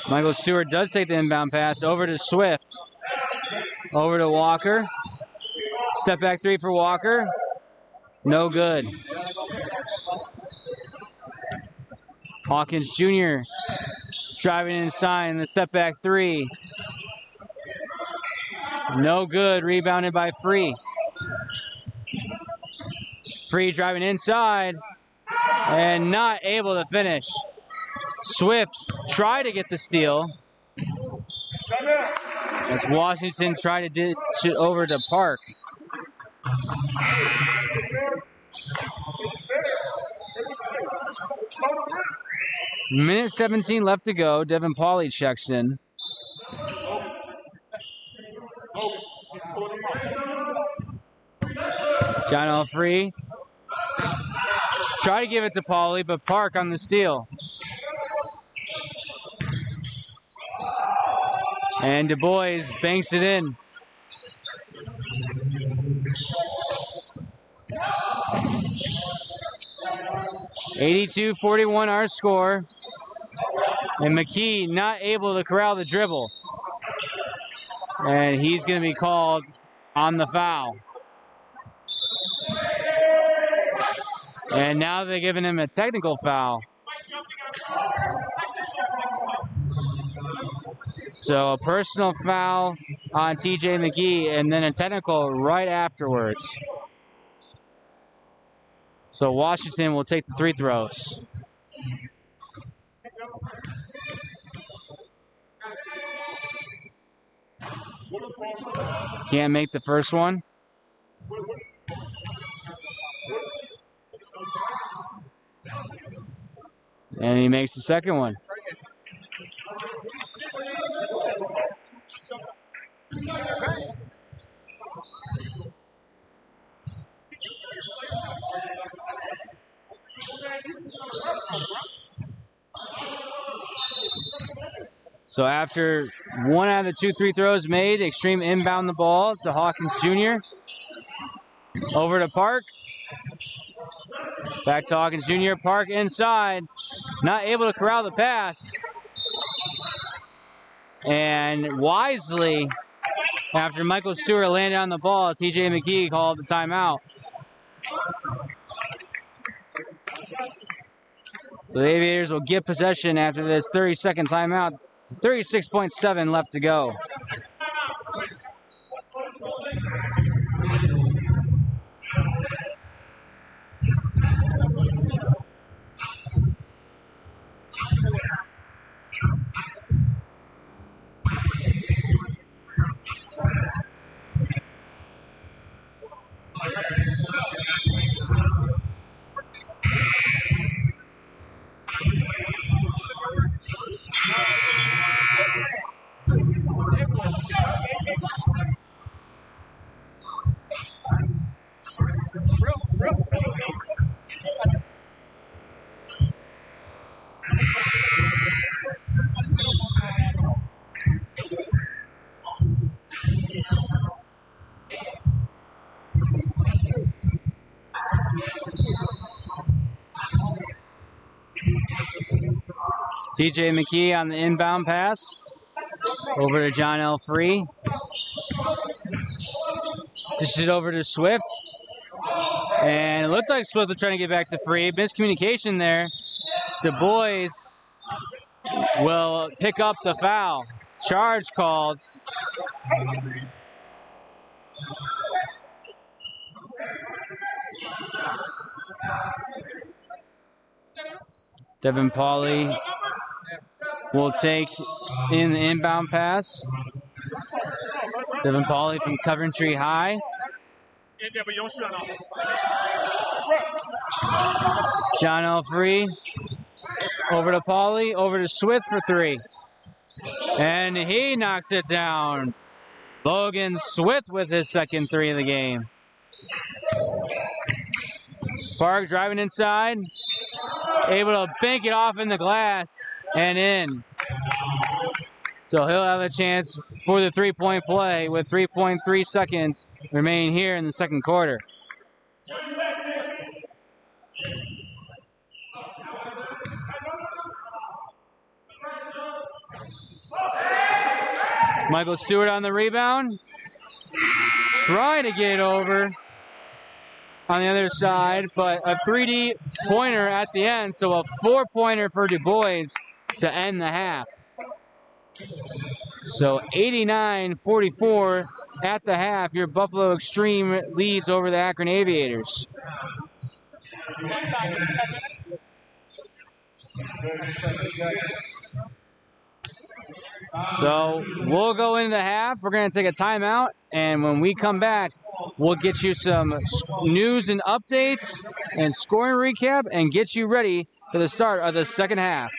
Michael Stewart does take the inbound pass over to Swift. Over to Walker. Step back 3 for Walker. No good. Hawkins Jr. driving inside in the step back 3. No good. Rebounded by Free. Free driving inside and not able to finish. Swift tried to get the steal. As Washington tried to ditch it over to Park. Minute 17 left to go. Devin Pauly checks in. John L. Free. Try to give it to Pauly, but Park on the steal. And Du Bois banks it in. (82-41) our score. And McKee not able to corral the dribble. And he's going to be called on the foul. And now they're giving him a technical foul. So a personal foul on TJ McGee and then a technical right afterwards. So Washington will take the 3 throws. Can't make the first one. And he makes the second one. So after 1 out of the 2 free throws made, eXtreme inbound the ball to Hawkins Jr. Over to Park. Back to Hawkins Jr. Park inside. Not able to corral the pass. And wisely, after Michael Stewart landed on the ball, TJ McKee called the timeout. So the Aviators will get possession after this 30-second timeout. 36.7 left to go. TJ McKee on the inbound pass. Over to John L. Free. Dishes it over to Swift. And it looked like Swift was trying to get back to Free. Miscommunication there. Du Bois will pick up the foul. Charge called. Devin Pauly will take in the inbound pass. Devin Pauly from Coventry High. John L. Free. Over to Pauly. Over to Swift for 3. And he knocks it down. Logan Swift with his second three of the game. Park driving inside, able to bank it off in the glass and in. So he'll have a chance for the three-point play with 3.3 seconds remaining here in the second quarter. Michael Stewart on the rebound. Trying to get over on the other side, but a 3D pointer at the end, so a 4-pointer for Du Bois to end the half. So 89-44 at the half. Your Buffalo eXtreme leads over the Akron Aviators. So we'll go into the half. We're going to take a timeout, and when we come back, we'll get you some news and updates and scoring recap and get you ready for the start of the second half.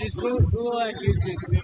Just Google on YouTube.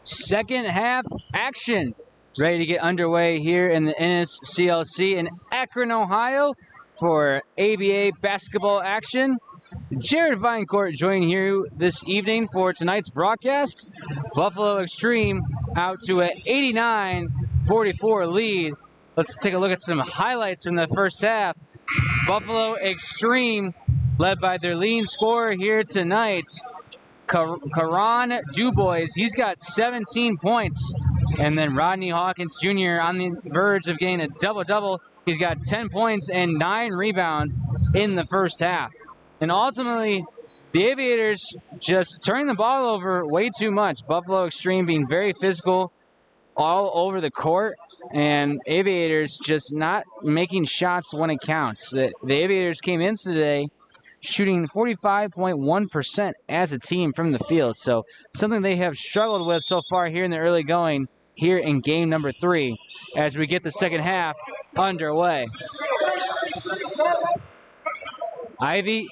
Second half action ready to get underway here in the NSCLC in Akron, Ohio for ABA basketball action. Jared Vinecourt joining you this evening for tonight's broadcast. Buffalo eXtreme out to an 89-44 lead. Let's take a look at some highlights from the first half. Buffalo eXtreme led by their leading scorer here tonight, Karan Dubois. He's got 17 points. And then Rodney Hawkins Jr. on the verge of getting a double-double. He's got 10 points and 9 rebounds in the first half. And ultimately, the Aviators just turning the ball over way too much. Buffalo eXtreme being very physical all over the court, and Aviators just not making shots when it counts. The Aviators came in today shooting 45.1% as a team from the field. So something they have struggled with so far here in the early going here in game number 3 as we get the second half underway. Ivy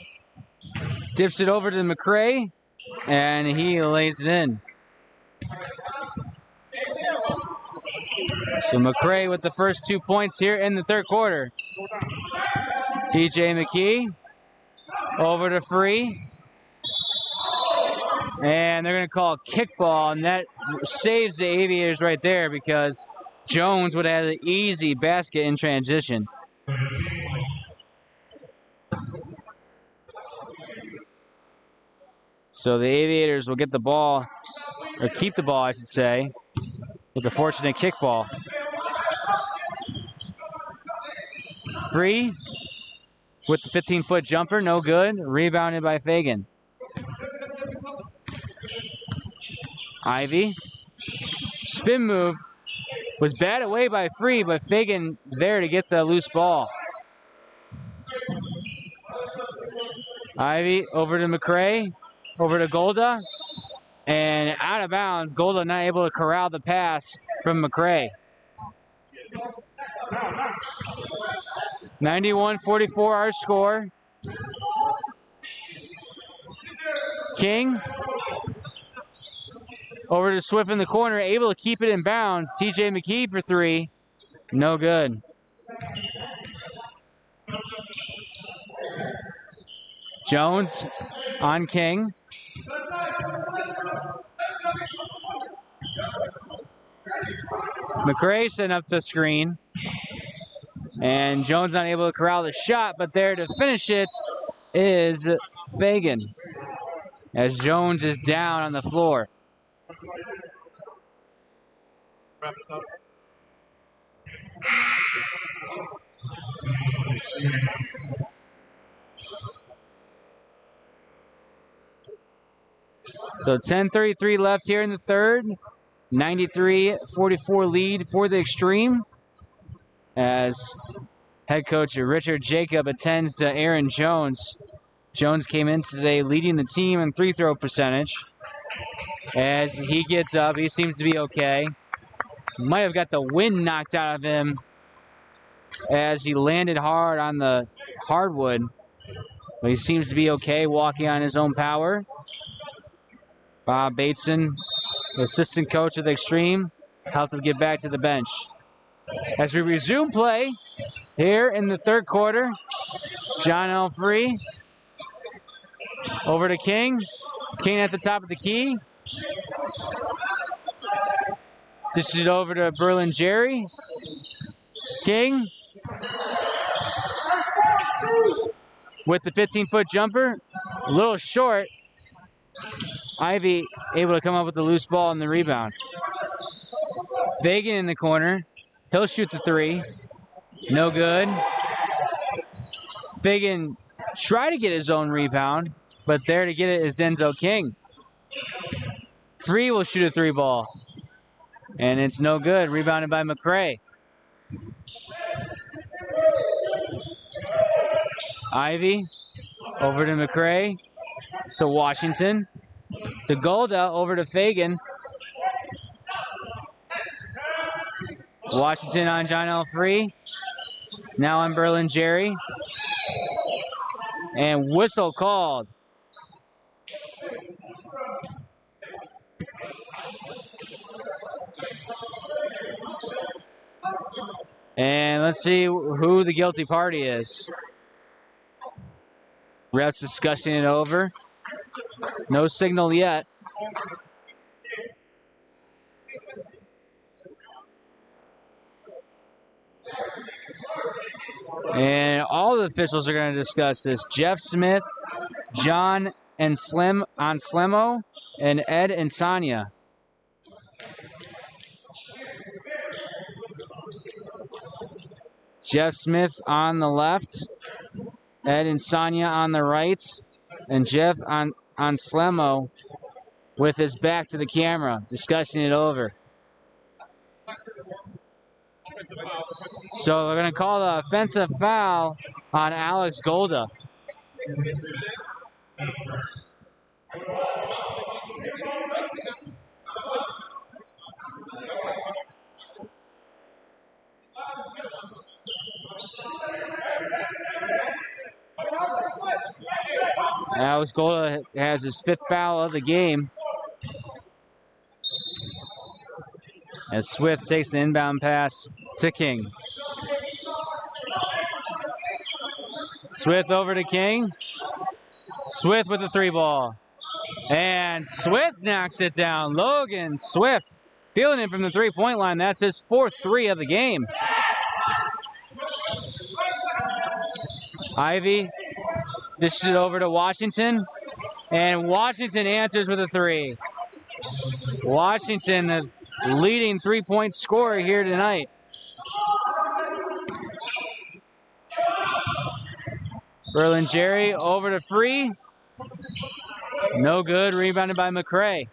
dips it over to McCray, and he lays it in. So McCray with the first 2 points here in the third quarter. TJ McKee over to Free. And they're going to call a kickball, and that saves the Aviators right there because Jones would have had an easy basket in transition. So the Aviators will get the ball, or keep the ball, I should say, with a fortunate kickball. Free with the 15-foot jumper, no good. Rebounded by Fagan. Ivy. Spin move was batted away by Free, but Fagan there to get the loose ball. Ivy over to McCray, over to Golda, and out of bounds. Golda not able to corral the pass from McCray. 91-44 our score. King over to Swift in the corner, able to keep it in bounds. TJ McKee for 3, no good. Jones on King. McCray setting up the screen. And Jones not able to corral the shot, but there to finish it is Fagan, as Jones is down on the floor. So 10:33 left here in the third. 93-44 lead for the eXtreme, as head coach Richard Jacob attends to Aaron Jones. Jones came in today leading the team in free throw percentage. As he gets up, he seems to be okay. Might have got the wind knocked out of him as he landed hard on the hardwood. But he seems to be okay, walking on his own power. Bob Bateson, the assistant coach of the eXtreme, helped him get back to the bench. As we resume play here in the third quarter, John L. Free over to King. King at the top of the key. This is over to Berlin Jerry. King with the 15-foot jumper. A little short. Ivy able to come up with the loose ball and the rebound. Fagan in the corner. He'll shoot the three. No good. Fagan tried to get his own rebound, but there to get it is Denzel King. Free will shoot a three ball. And it's no good. Rebounded by McCray. Ivy over to McCray. To Washington. To Golda. Over to Fagan. Washington on John L. Free. Now on Berlin Jerry. And whistle called. And let's see who the guilty party is. Refs discussing it over. No signal yet. And all the officials are going to discuss this. Jeff Smith, John and Slim on Slimo, and Ed and Sonia. Jeff Smith on the left, Ed and Sonia on the right, and Jeff on Slimo with his back to the camera, discussing it over. So they're going to call the offensive foul on Alex Golda. Alex Golda has his fifth foul of the game. As Swift takes the inbound pass to King. Swift over to King. Swift with the three ball. And Swift knocks it down. Logan Swift feeling it from the three-point line. That's his fourth three of the game. Ivy dishes it over to Washington. And Washington answers with a three. Washington, the leading three-point scorer here tonight. Berlin Jerry over to Free. No good. Rebounded by McCray.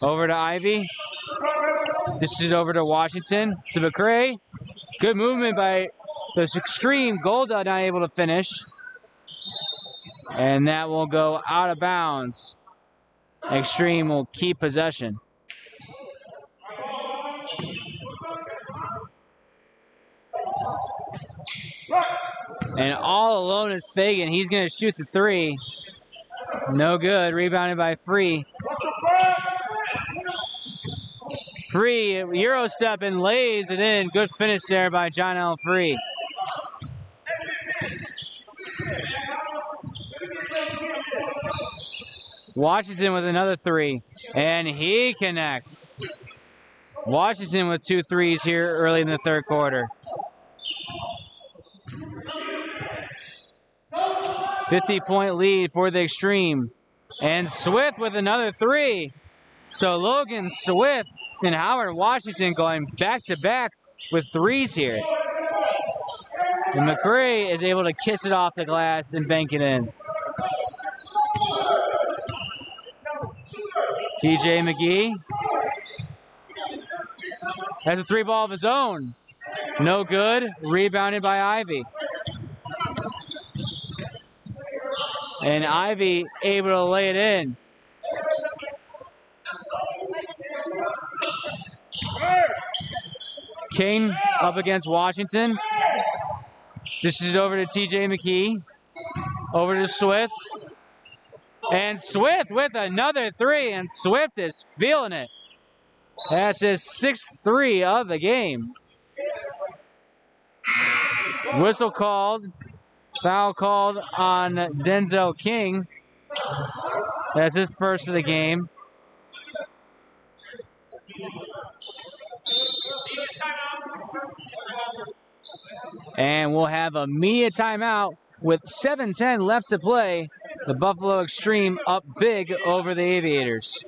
Over to Ivy. This is over to Washington. To McCray. Good movement by the eXtreme. Golda not able to finish. And that will go out of bounds. eXtreme will keep possession. And all alone is Fagan. He's going to shoot the three. No good. Rebounded by Free. Free, Euro step and lays it in. Good finish there by John L. Free. Washington with another three. And he connects. Washington with 2 threes here early in the third quarter. 50-point lead for the eXtreme. And Swift with another three. So Logan Swift and Howard Washington going back-to-back with threes here. And McCray is able to kiss it off the glass and bank it in. TJ McGee has a three ball of his own. No good. Rebounded by Ivy. And Ivy able to lay it in. King up against Washington. This is over to TJ McKee. Over to Swift. And Swift with another three, and Swift is feeling it. That's his 6th-3 of the game. Whistle called. Foul called on Denzel King. That's his first of the game. And we'll have a media timeout with 7:10 left to play. The Buffalo eXtreme up big over the Aviators.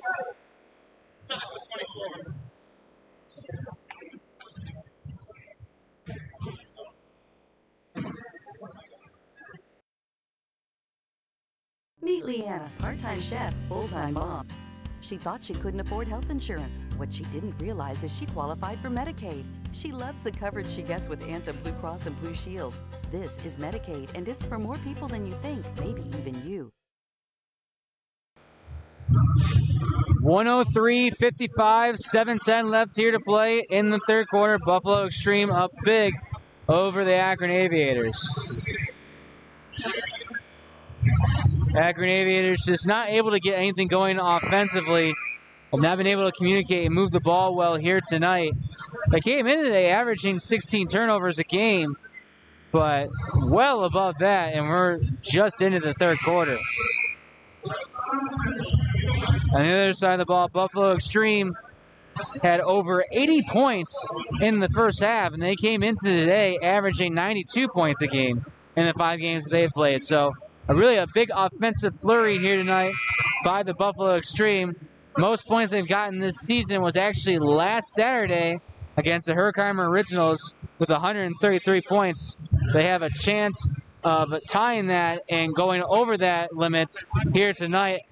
Meet Leanna, part-time chef, full-time mom. She thought she couldn't afford health insurance. What she didn't realize is she qualified for Medicaid. She loves the coverage she gets with Anthem Blue Cross and Blue Shield. This is Medicaid, and it's for more people than you think, maybe even you. 103-55, 7:10 left here to play in the third quarter. Buffalo eXtreme up big over the Akron Aviators. Akron Aviators just not able to get anything going offensively. Have not been able to communicate and move the ball well here tonight. They came in today averaging 16 turnovers a game, but well above that, and we're just into the third quarter. On the other side of the ball, Buffalo eXtreme had over 80 points in the first half, and they came into today averaging 92 points a game in the 5 games that they've played. So a big offensive flurry here tonight by the Buffalo eXtreme. Most points they've gotten this season was actually last Saturday against the Herkheimer Originals with 133 points. They have a chance of tying that and going over that limit here tonight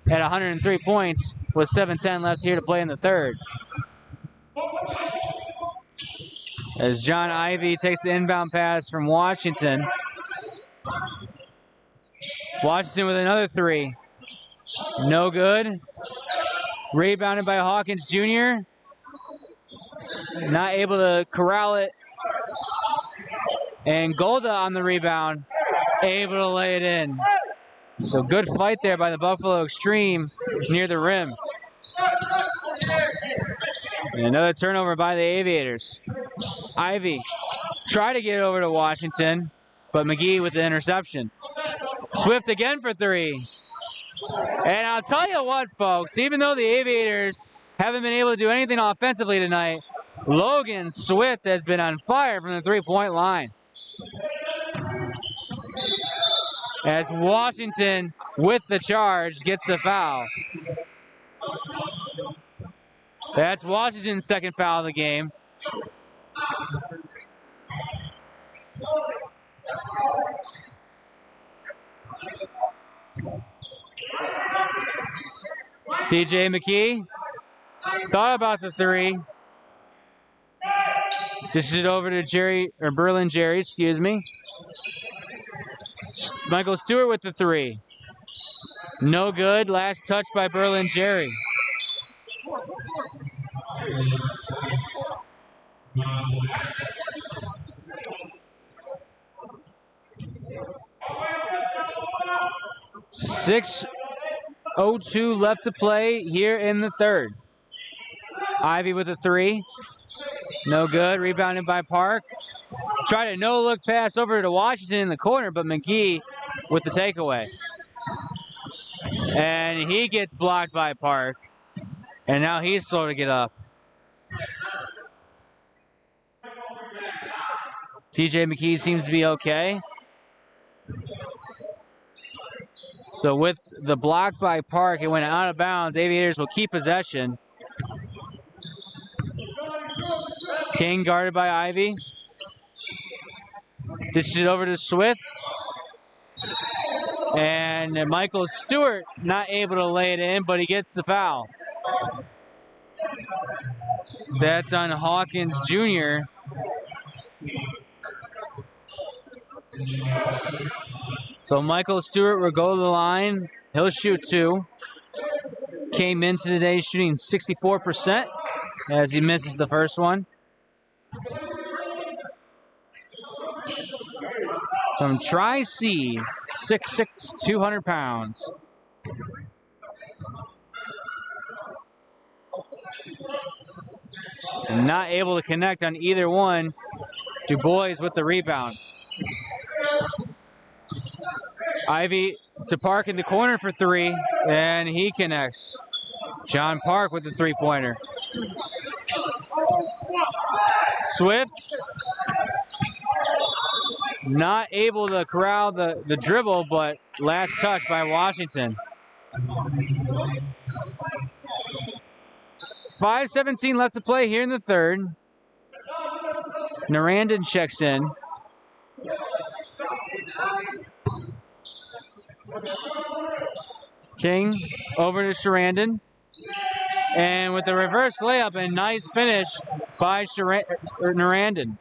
at 103 points with 7:10 left here to play in the third. As John Ivey takes the inbound pass from Washington. Washington with another three. No good. Rebounded by Hawkins Jr. Not able to corral it. And Golda on the rebound, able to lay it in. So good fight there by the Buffalo eXtreme near the rim. And another turnover by the Aviators. Ivy tried to get over to Washington, but McGee with the interception. Swift again for three. And I'll tell you what, folks, even though the Aviators haven't been able to do anything offensively tonight, Logan Swift has been on fire from the three-point line. As Washington, with the charge, gets the foul. That's Washington's second foul of the game. TJ McKee thought about the three. Dishes it over to Berlin Jerry, excuse me. Michael Stewart with the three. No good. Last touch by Berlin Jerry. .6:02 left to play here in the third. Ivy with a three. No good. Rebounded by Park. Tried a no-look pass over to Washington in the corner, but McGee with the takeaway. And he gets blocked by Park. And now he's slow to get up. TJ McKee seems to be okay. So with the block by Park, it went out of bounds. Aviators will keep possession. King guarded by Ivy. Dishes it over to Swift. And Michael Stewart not able to lay it in, but he gets the foul. That's on Hawkins Jr. So Michael Stewart will go to the line. He'll shoot two. Came into today shooting 64% as he misses the first one. From Tri-C, 6'6", 200 pounds. Not able to connect on either one. Du Bois with the rebound. Ivy to Park in the corner for three, and he connects. John Park with the three-pointer. Swift not able to corral the dribble, but last touch by Washington. 5:17 left to play here in the third. Narandon checks in. King over to Sharandon. And with the reverse layup, a nice finish by Narandon.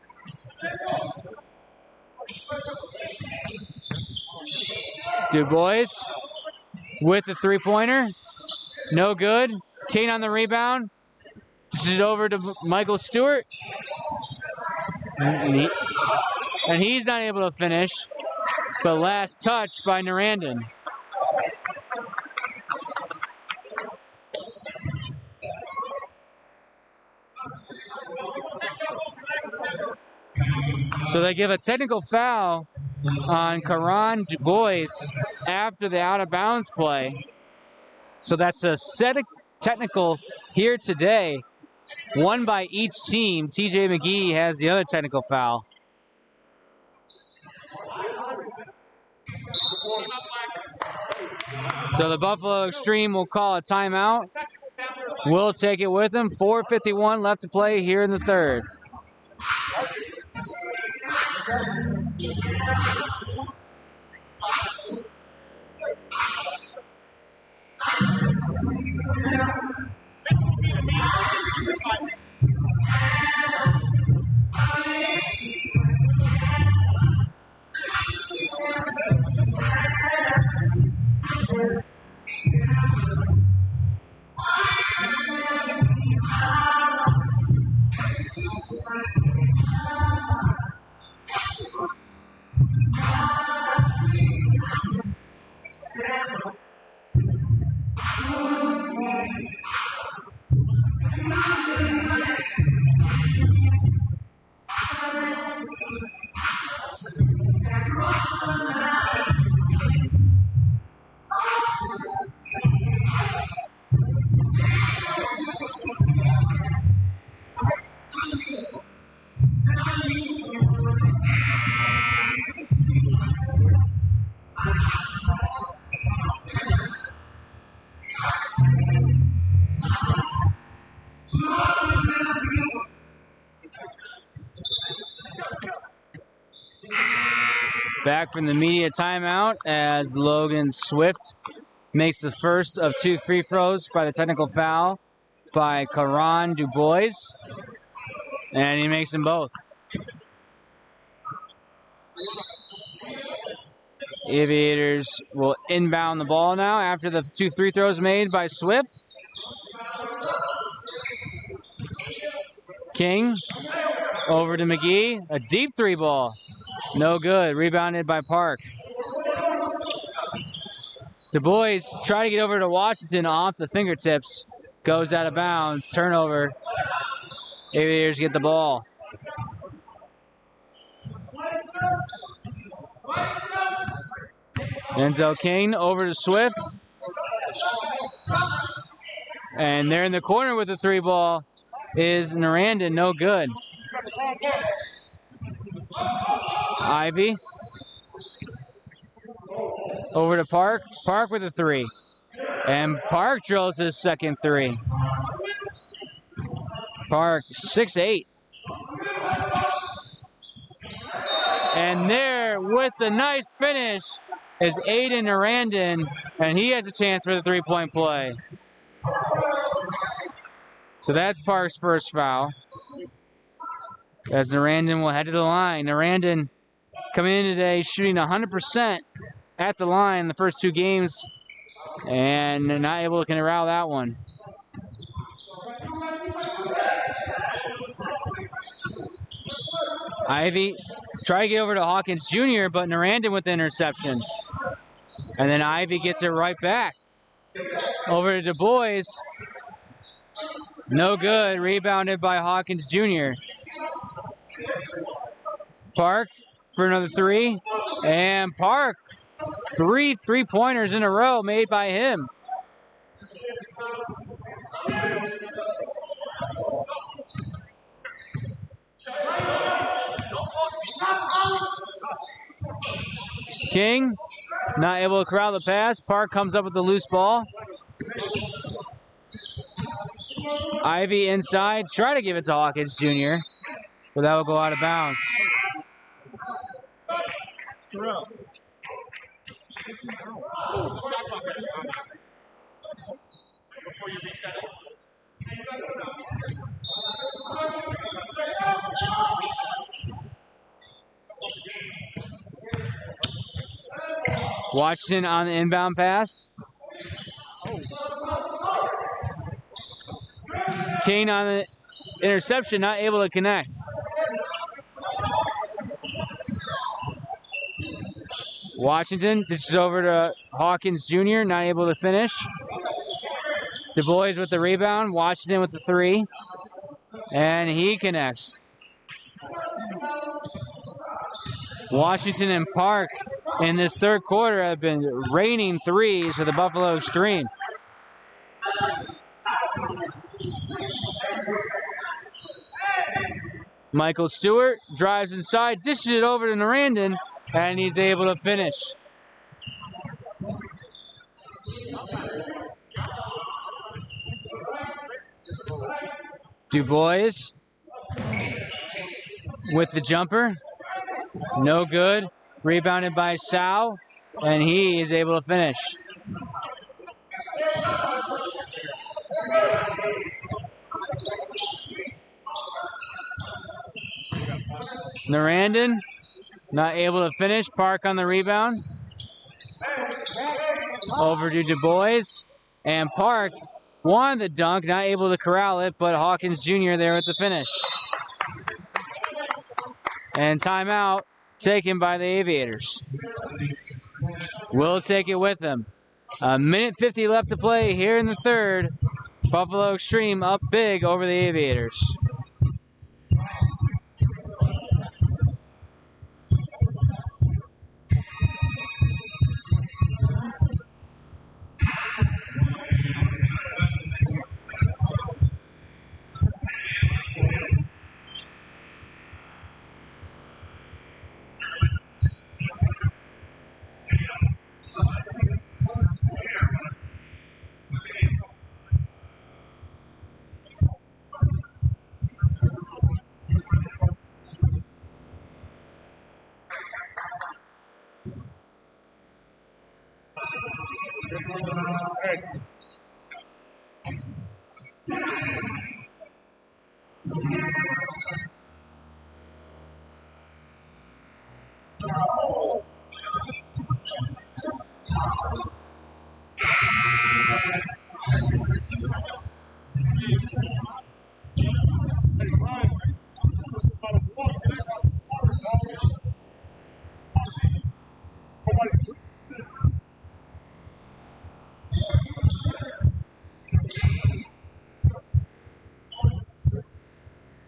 Du Bois with the three-pointer. No good. King on the rebound. This is over to Michael Stewart. And he's not able to finish. But last touch by Narandon. So they give a technical foul on Karan Du Bois after the out-of-bounds play. So that's a set of technical here today. One by each team. TJ McGee has the other technical foul. So the Buffalo Extreme will call a timeout. We'll take it with them. 4:51 left to play here in the third. Back from the media timeout as Logan Swift makes the first of two free throws by the technical foul by Karan Du Bois. And he makes them both. Aviators will inbound the ball now after the two free throws made by Swift. King over to McGee. A deep three ball. No good. Rebounded by Park. Du Bois try to get over to Washington off the fingertips. Goes out of bounds. Turnover. Aviators get the ball. Enzo King over to Swift. And there in the corner with the three ball is Narandon. No good. Ivy over to Park. Park with a three. And Park drills his second three. Park 6'8". And there with the nice finish is Aiden Narandon, and he has a chance for the three-point play. So that's Park's first foul. As Narandon will head to the line. Narandon coming in today shooting 100% at the line the first two games, and not able to corral that one. Ivy try to get over to Hawkins Jr., but Narandon with the interception. And then Ivy gets it right back. Over to Du Bois. No good. Rebounded by Hawkins Jr. Park for another three. And Park, three three-pointers in a row made by him. King, not able to corral the pass. Park comes up with the loose ball. Ivy inside, try to give it to Hawkins Jr., but that will go out of bounds. Terrell. Before you reset it. Washington on the inbound pass. Kane on the interception, not able to connect. Washington dishes over to Hawkins Jr., not able to finish. Du Bois with the rebound, Washington with the three, and he connects. Washington and Park in this third quarter have been raining threes for the Buffalo Extreme. Michael Stewart drives inside, dishes it over to Narandon, and he's able to finish. Du Bois with the jumper. No good. Rebounded by Sao, and he is able to finish. Narandon, not able to finish. Park on the rebound. Over to Du Bois. And Park wanted the dunk, not able to corral it, but Hawkins Jr. there at the finish. And timeout taken by the Aviators. Will take it with them. A minute 50 left to play here in the third. Buffalo Extreme up big over the Aviators.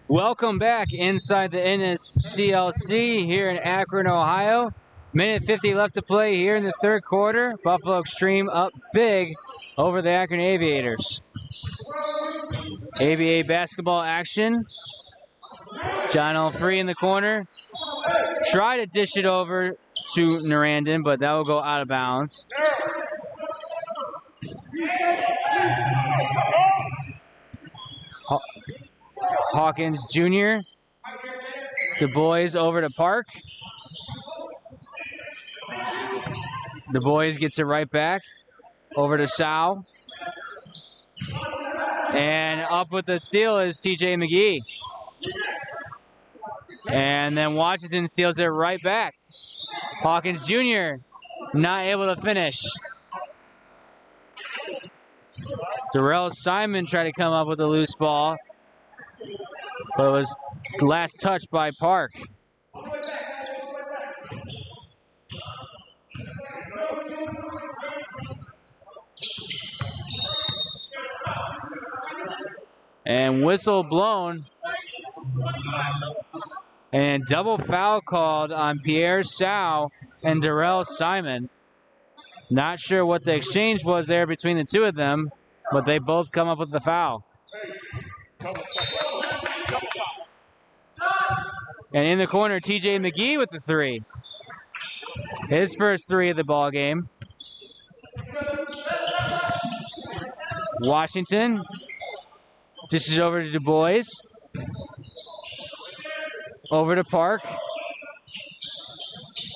Welcome back inside the NSCLC here in Akron, Ohio. Minute 50 left to play here in the third quarter. Buffalo Extreme up big over the Akron Aviators. ABA basketball action. John Alfree in the corner. Try to dish it over to Narandon, but that will go out of bounds. Hawkins Jr. Du Bois over to Park. Du Bois gets it right back. Over to Sao. And up with the steal is TJ McGee. And then Washington steals it right back. Hawkins Jr. not able to finish. Darrell Simon tried to come up with a loose ball, but it was last touch by Park. And whistle blown. And double foul called on Pierre Sau and Darrell Simon. Not sure what the exchange was there between the two of them, but they both come up with the foul. And in the corner, TJ McGee with the three. His first three of the ball game. Washington dishes over to Du Bois. Over to Park.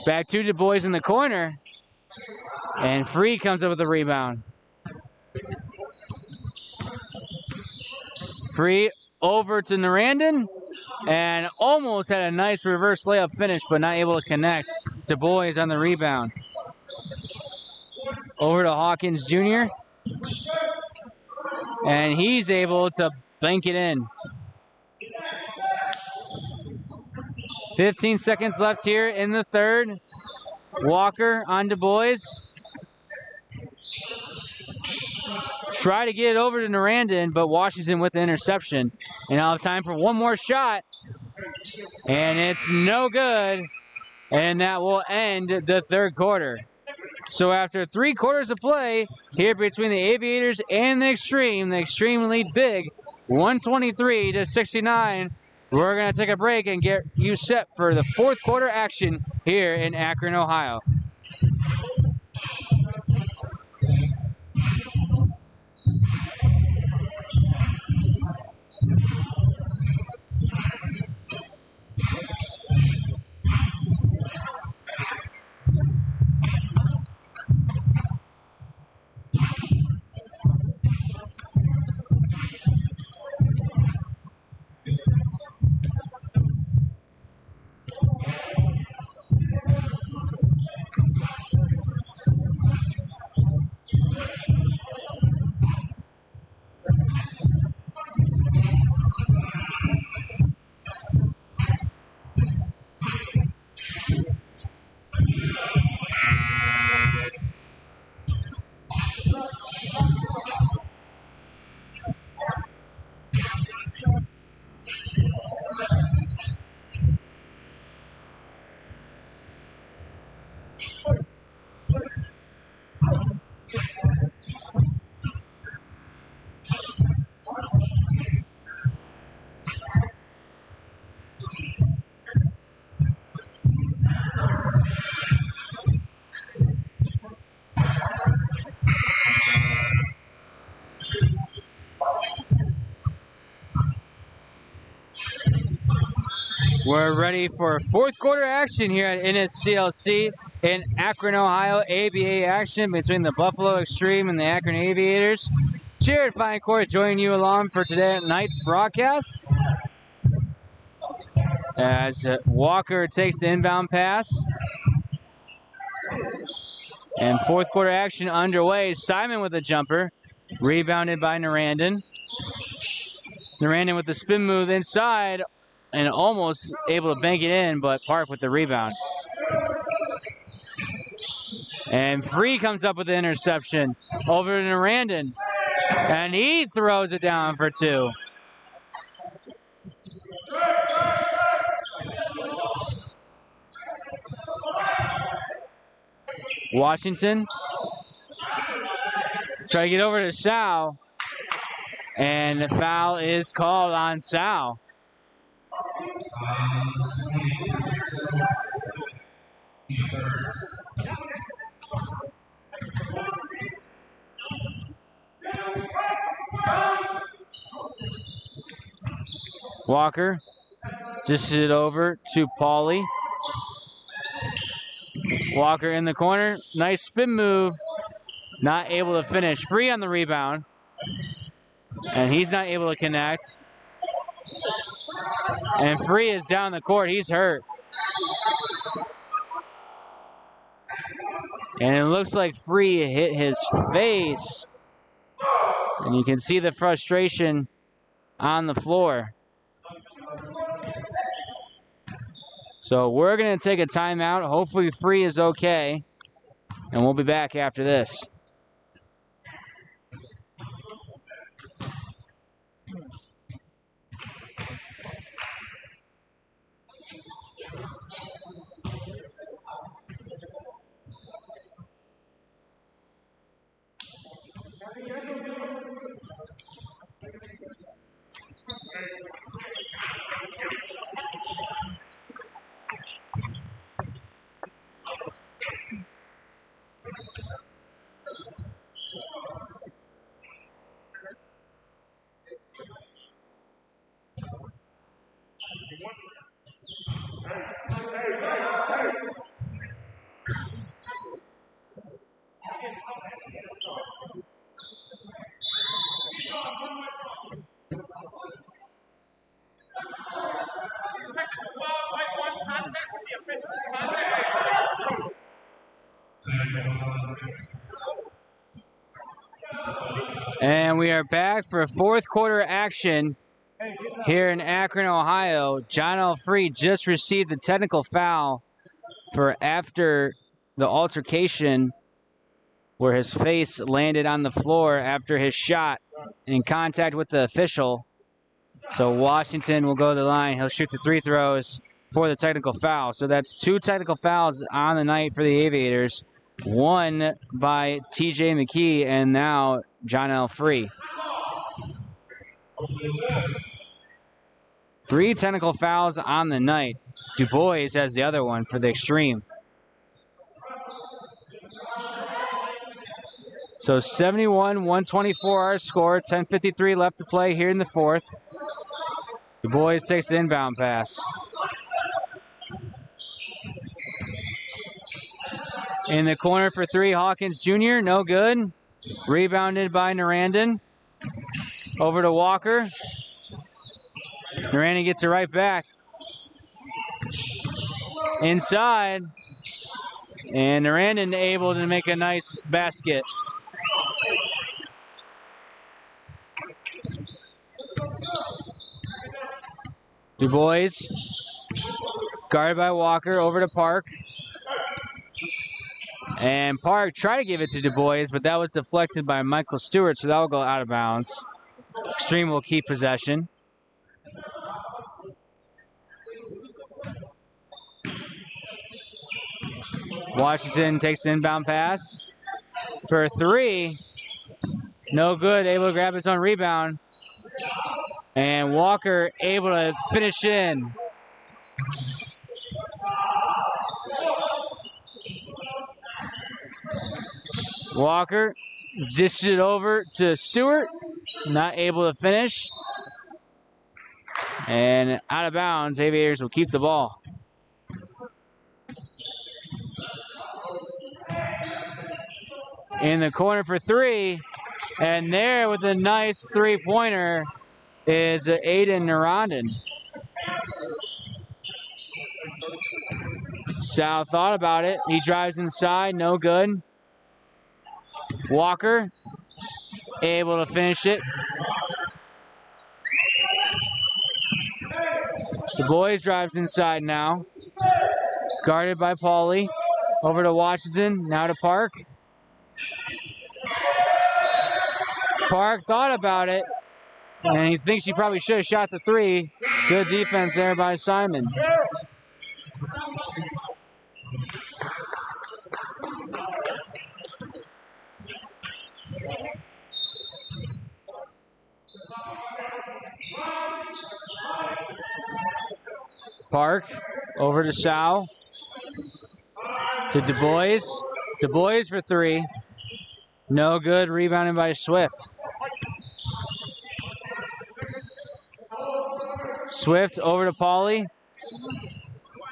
Back to Du Bois in the corner. And Free comes up with the rebound. Free over to Narandon. And almost had a nice reverse layup finish, but not able to connect. Du Bois on the rebound. Over to Hawkins Jr. And he's able to bank it in. 15 seconds left here in the third. Walker on Du Bois. Try to get it over to Narandon, but Washington with the interception. And I'll have time for one more shot. And it's no good. And that will end the third quarter. So after 3 quarters of play here between the Aviators and the eXtreme lead big, 123-69. We're going to take a break and get you set for the fourth quarter action here in Akron, Ohio. We're ready for fourth quarter action here at NSCLC in Akron, Ohio. ABA action between the Buffalo eXtreme and the Akron Aviators. Jared Finecourt joining you along for tonight's broadcast. As Walker takes the inbound pass. And fourth quarter action underway. Simon with a jumper. Rebounded by Narandon. Narandon with the spin move inside. And almost able to bank it in, but Park with the rebound. And Free comes up with the interception. Over to Narandon. And he throws it down for 2. Washington. Try to get over to Sau. And the foul is called on Sau. Walker dishes it over to Pauly. Walker in the corner. Nice spin move. Not able to finish. Free on the rebound. And he's not able to connect. And Free is down the court. He's hurt. And it looks like Free hit his face. And you can see the frustration on the floor. So we're going to take a timeout. Hopefully Free is okay. And we'll be back after this. And we are back for fourth quarter action here in Akron, Ohio. John Elfree just received the technical foul for after the altercation where his face landed on the floor after his shot in contact with the official. So Washington will go to the line. He'll shoot the free throws for the technical foul. So that's 2 technical fouls on the night for the Aviators. 1 by TJ McKee and now John Elfree. 3 technical fouls on the night. Du Bois has the other one for the eXtreme. So 71-124 our score. 10:53 left to play here in the fourth. Du Bois takes the inbound pass. In the corner for 3, Hawkins Jr., no good. Rebounded by Narandon. Over to Walker. Narandon gets it right back. Inside. And Narandon able to make a nice basket. Du Bois. Guarded by Walker. Over to Park. And Park tried to give it to Du Bois, but that was deflected by Michael Stewart, so that will go out of bounds. eXtreme will keep possession. Washington takes the inbound pass for 3. No good, able to grab his own rebound. And Walker able to finish in. Walker dished it over to Stewart, not able to finish. And out of bounds, Aviators will keep the ball. In the corner for 3, and there with a nice 3-pointer is Aiden Narandon. Sal thought about it. He drives inside, no good. Walker, able to finish it. Du Bois drives inside now. Guarded by Pauly. Over to Washington, now to Park. Park thought about it, and he thinks he probably should have shot the 3. Good defense there by Simon. Park over to Sal. To Du Bois. Du Bois for 3. No good. Rebounded by Swift. Swift over to Pauly.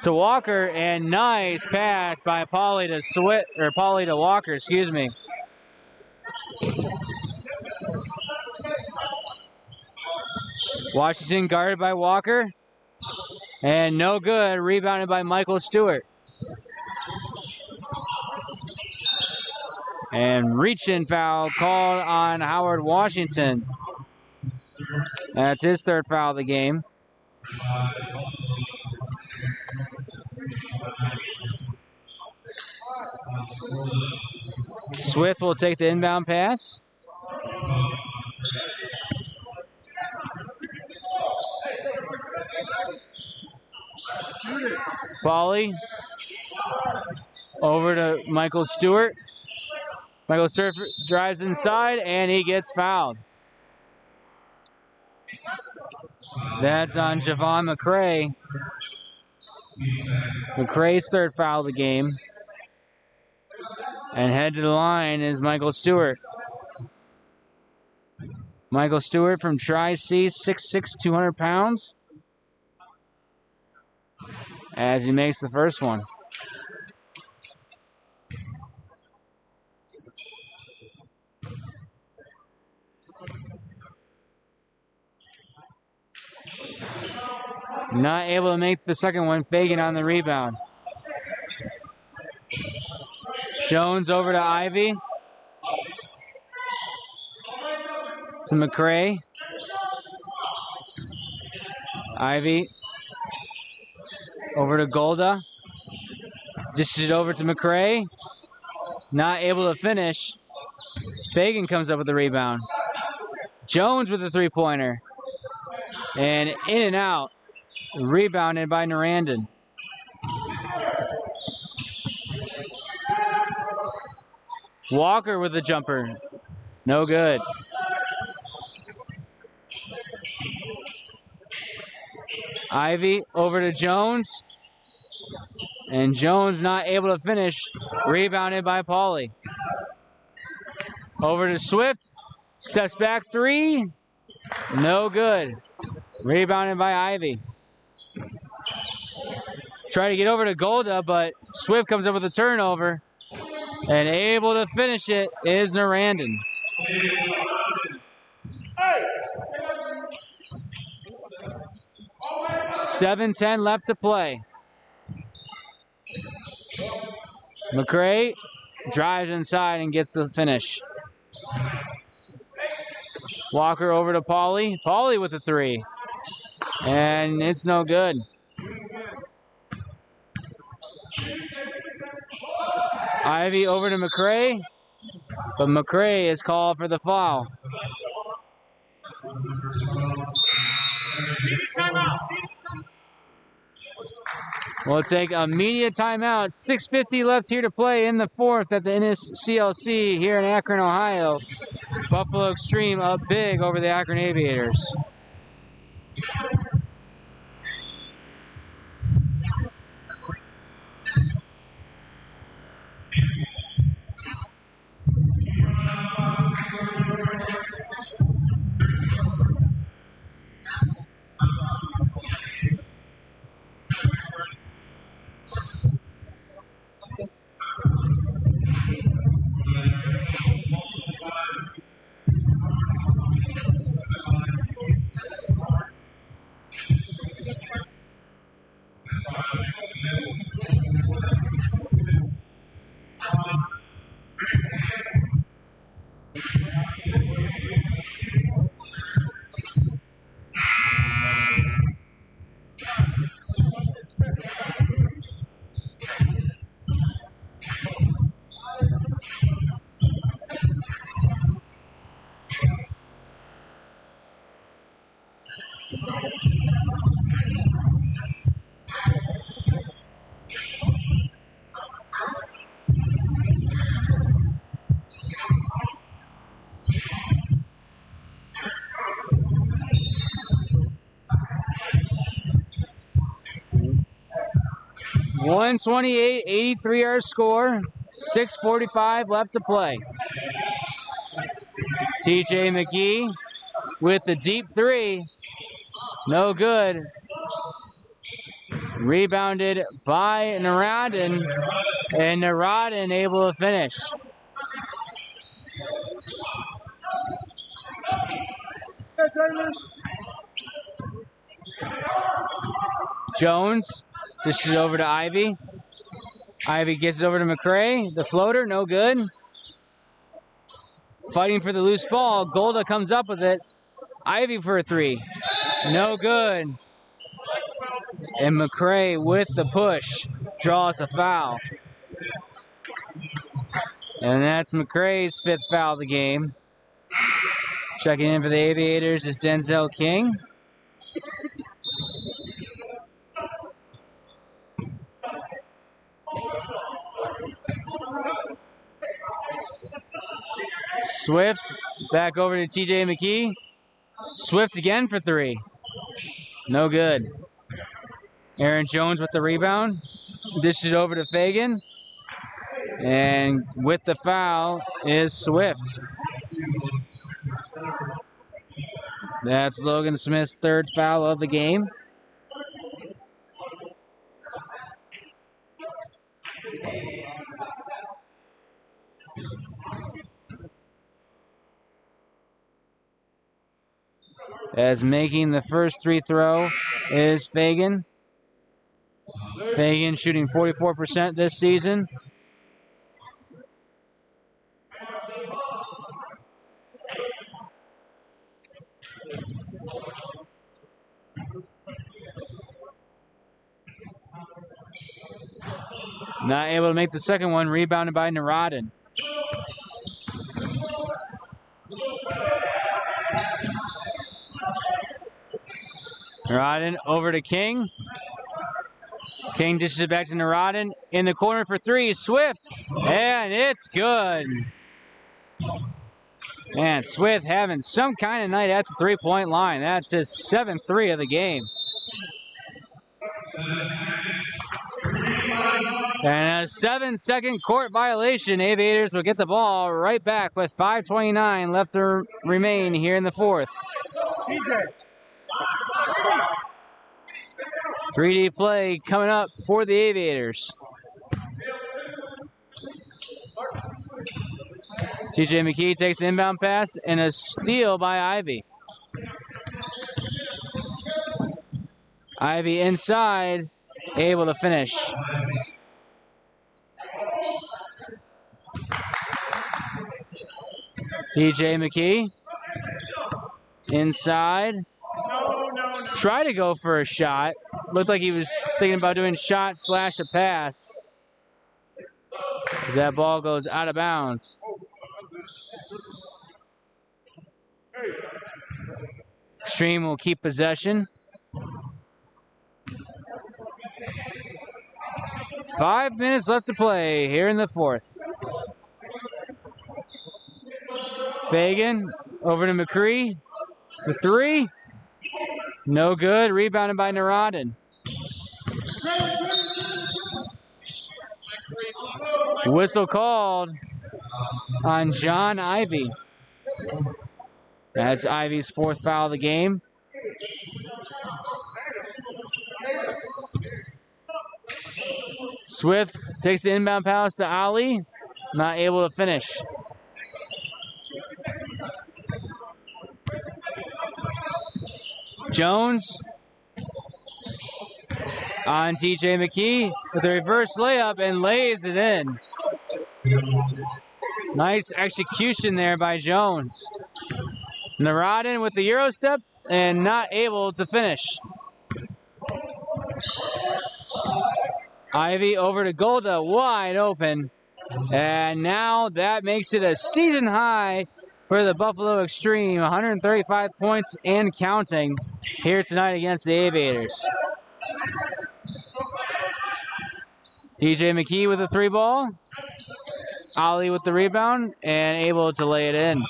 To Walker, and nice pass by Pauly to Swift, or Pauly to Walker, excuse me. Washington guarded by Walker. And no good, rebounded by Michael Stewart. And reach-in foul called on Howard Washington. That's his 3rd foul of the game. Swift will take the inbound pass. Pauly over to Michael Stewart. Michael Stewart drives inside, and he gets fouled. That's on Javon McCray. McCray's third foul of the game. And head to the line is Michael Stewart. Michael Stewart from Tri-C, 6'6", 200 pounds. As he makes the first one. Not able to make the second one. Fagan on the rebound. Jones over to Ivy. To McCray. Ivy over to Golda. Dishes it over to McCray. Not able to finish. Fagan comes up with the rebound. Jones with the three-pointer. And in and out. Rebounded by Narandon. Walker with the jumper. No good. Ivy over to Jones. And Jones not able to finish. Rebounded by Pauly. Over to Swift. Steps back three. No good. Rebounded by Ivy. Try to get over to Golda, but Swift comes up with a turnover. And able to finish it is Narandon. Hey! 7:10 left to play. McCray drives inside and gets the finish. Walker over to Pauly. Pauly with a three. And it's no good. Ivy over to McCray. But McCray is called for the foul. We'll take a media timeout. 6:50 left here to play in the fourth at the NSCLC here in Akron, Ohio. Buffalo eXtreme up big over the Akron Aviators. .128-83 our score. 6:45 left to play. TJ McGee with the deep three. No good. Rebounded by Narandon. And Narandon able to finish. Jones dishes over to Ivy. Ivy gets it over to McCray. The floater, no good. Fighting for the loose ball. Golda comes up with it. Ivy for a three. No good. And McCray with the push draws a foul. And that's McCray's fifth foul of the game. Checking in for the Aviators is Denzel King. Swift back over to TJ McKee. Swift again for 3. No good. Aaron Jones with the rebound. Dishes over to Fagan. And with the foul is Swift. That's Logan Smith's 3rd foul of the game. As making the first free throw is Fagan. Fagan shooting 44% this season. Not able to make the second one, rebounded by Narodin. Narodin over to King. King dishes it back to Narodin. In the corner for 3, Swift. And it's good. And Swift having some kind of night at the 3-point line. That's his 7th 3 of the game. And a 7-second court violation. Aviators will get the ball right back with 5:29 left to remain here in the 4th. 3D play coming up for the Aviators. TJ McKee takes the inbound pass and a steal by Ivy. Ivy inside, able to finish. TJ McKee inside. Try to go for a shot. Looked like he was thinking about doing shot / a pass. As that ball goes out of bounds. eXtreme will keep possession. 5 minutes left to play here in the 4th. Fagan over to McCree for 3. No good. Rebounded by Narodin. Whistle called on John Ivy. That's Ivy's 4th foul of the game. Swift takes the inbound pass to Ali. Not able to finish. Jones on TJ McKee with a reverse layup and lays it in. Nice execution there by Jones. Narodin with the Euro step and not able to finish. Ivy over to Golda, wide open. And now that makes it a season high for the Buffalo eXtreme. 135 points and counting here tonight against the Aviators. TJ McKee with a 3 ball. Ali with the rebound and able to lay it in.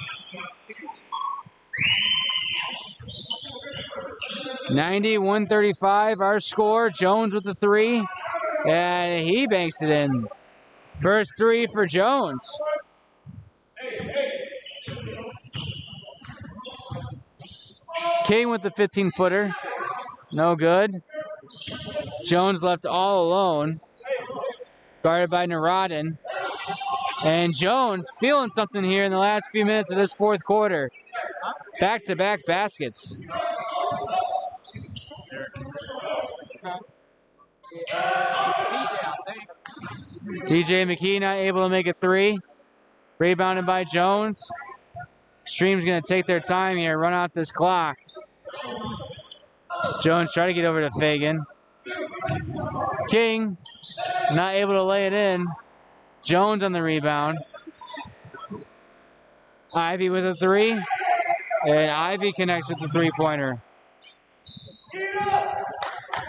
90-135 our score. Jones with the 3 and he banks it in. First 3 for Jones. King with the 15-footer. No good. Jones left all alone. Guarded by Narodin. And Jones feeling something here in the last few minutes of this 4th quarter. Back-to-back baskets. TJ McKee not able to make a 3. Rebounded by Jones. eXtreme's going to take their time here, run out this clock. Jones try to get over to Fagan. King not able to lay it in. Jones on the rebound. Ivy with a 3. And Ivy connects with the 3-pointer.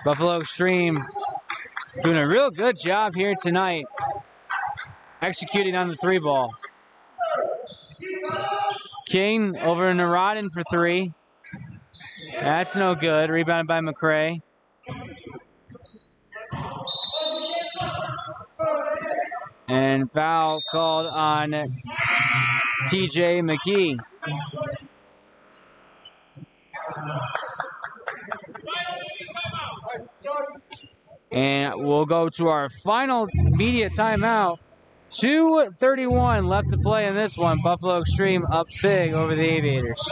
Buffalo eXtreme doing a real good job here tonight executing on the 3 ball. King over to Narodin for 3. That's no good. Rebounded by McCray. And foul called on TJ McKee. And we'll go to our final media timeout. 2:31 left to play in this one. Buffalo Extreme up big over the Aviators.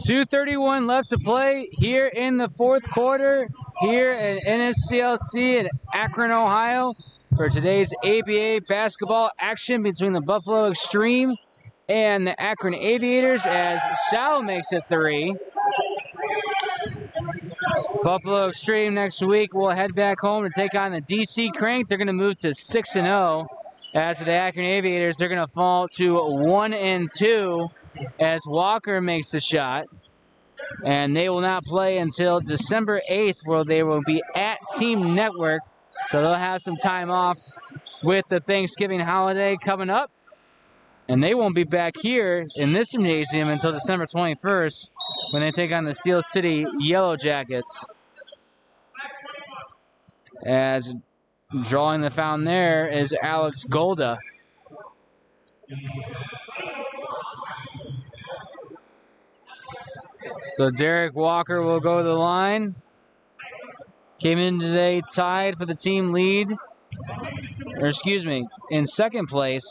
.231 left to play here in the fourth quarter here at NSCLC in Akron, Ohio for today's ABA basketball action between the Buffalo Extreme and the Akron Aviators as Sal makes it 3. Buffalo Extreme next week will head back home to take on the DC Crank. They're going to move to 6-0. As for the Akron Aviators, they're going to fall to 1-2 as Walker makes the shot. And they will not play until December 8th, where they will be at Team Network. So they'll have some time off with the Thanksgiving holiday coming up. And they won't be back here in this gymnasium until December 21st when they take on the Steel City Yellow Jackets. As drawing the foul there is Alex Golda. So Derek Walker will go to the line. Came in today tied for the team lead. Or excuse me, in second place.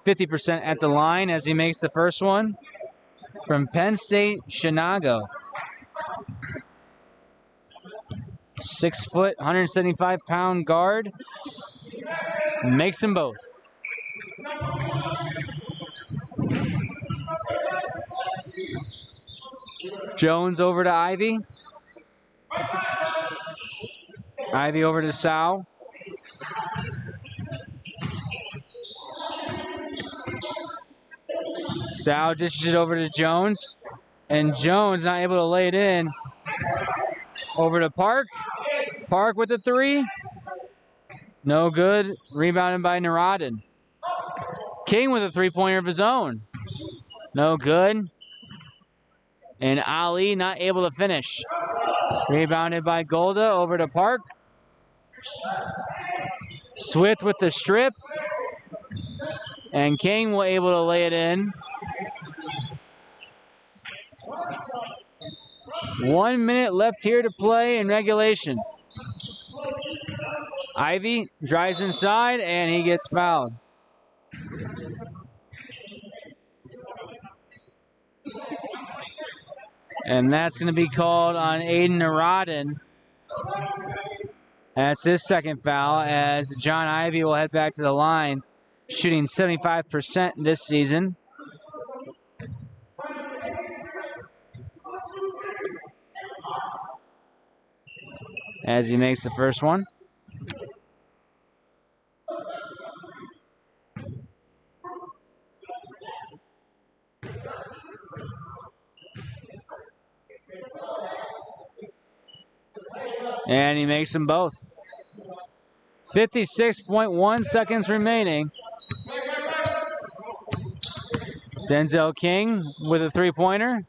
50% at the line as he makes the first one. From Penn State, Shinago. 6 foot, 175-pound guard. Makes them both. Jones over to Ivy. Ivy over to Sal. Sal dishes it over to Jones. And Jones not able to lay it in. Over to Park. Park with the 3. No good. Rebounded by Narodin. King with a 3-pointer of his own. No good. And Ali not able to finish. Rebounded by Golda over to Park. Swift with the strip. And King will able to lay it in. 1 minute left here to play in regulation. Ivy drives inside and he gets fouled. And that's going to be called on Aiden Narodin. That's his second foul as John Ivy will head back to the line, shooting 75% this season. As he makes the first one. And he makes them both. 56.1 seconds remaining. Denzel King with a three-pointer.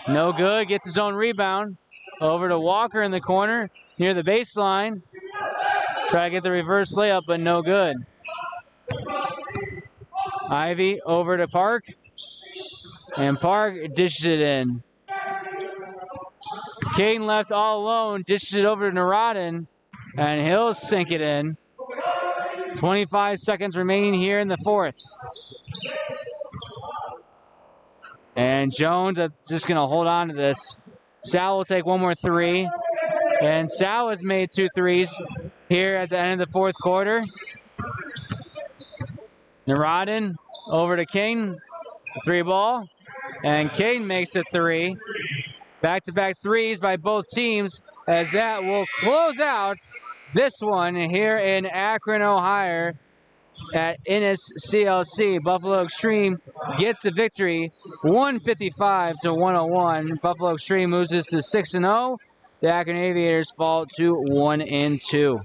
No good. Gets his own rebound. Over to Walker in the corner near the baseline. Try to get the reverse layup, but no good. Ivy over to Park. And Park dishes it in. Caden left all alone, dishes it over to Narodin, and he'll sink it in. 25 seconds remaining here in the fourth. And Jones is just going to hold on to this. Sal will take one more three. And Sal has made 2 threes here at the end of the fourth quarter. Narodin over to King. 3-ball. And Caden makes a 3. Back-to-back threes by both teams, as that will close out this one here in Akron, Ohio at Ennis CLC. Buffalo Extreme gets the victory 155-101. Buffalo Extreme moves this to 6-0. The Akron Aviators fall to 1-2.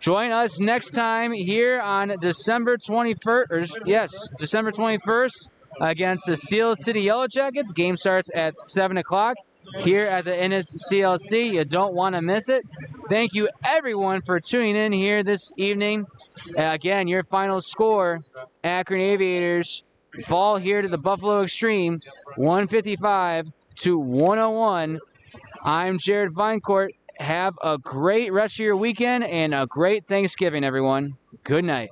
Join us next time here on December 21st, December 21st against the Steel City Yellow Jackets. Game starts at 7 o'clock here at the Ennis CLC. You don't want to miss it. Thank you, everyone, for tuning in here this evening. Again, your final score, Akron Aviators fall here to the Buffalo Extreme, 155-101. I'm Jared Vinecourt. Have a great rest of your weekend and a great Thanksgiving, everyone. Good night.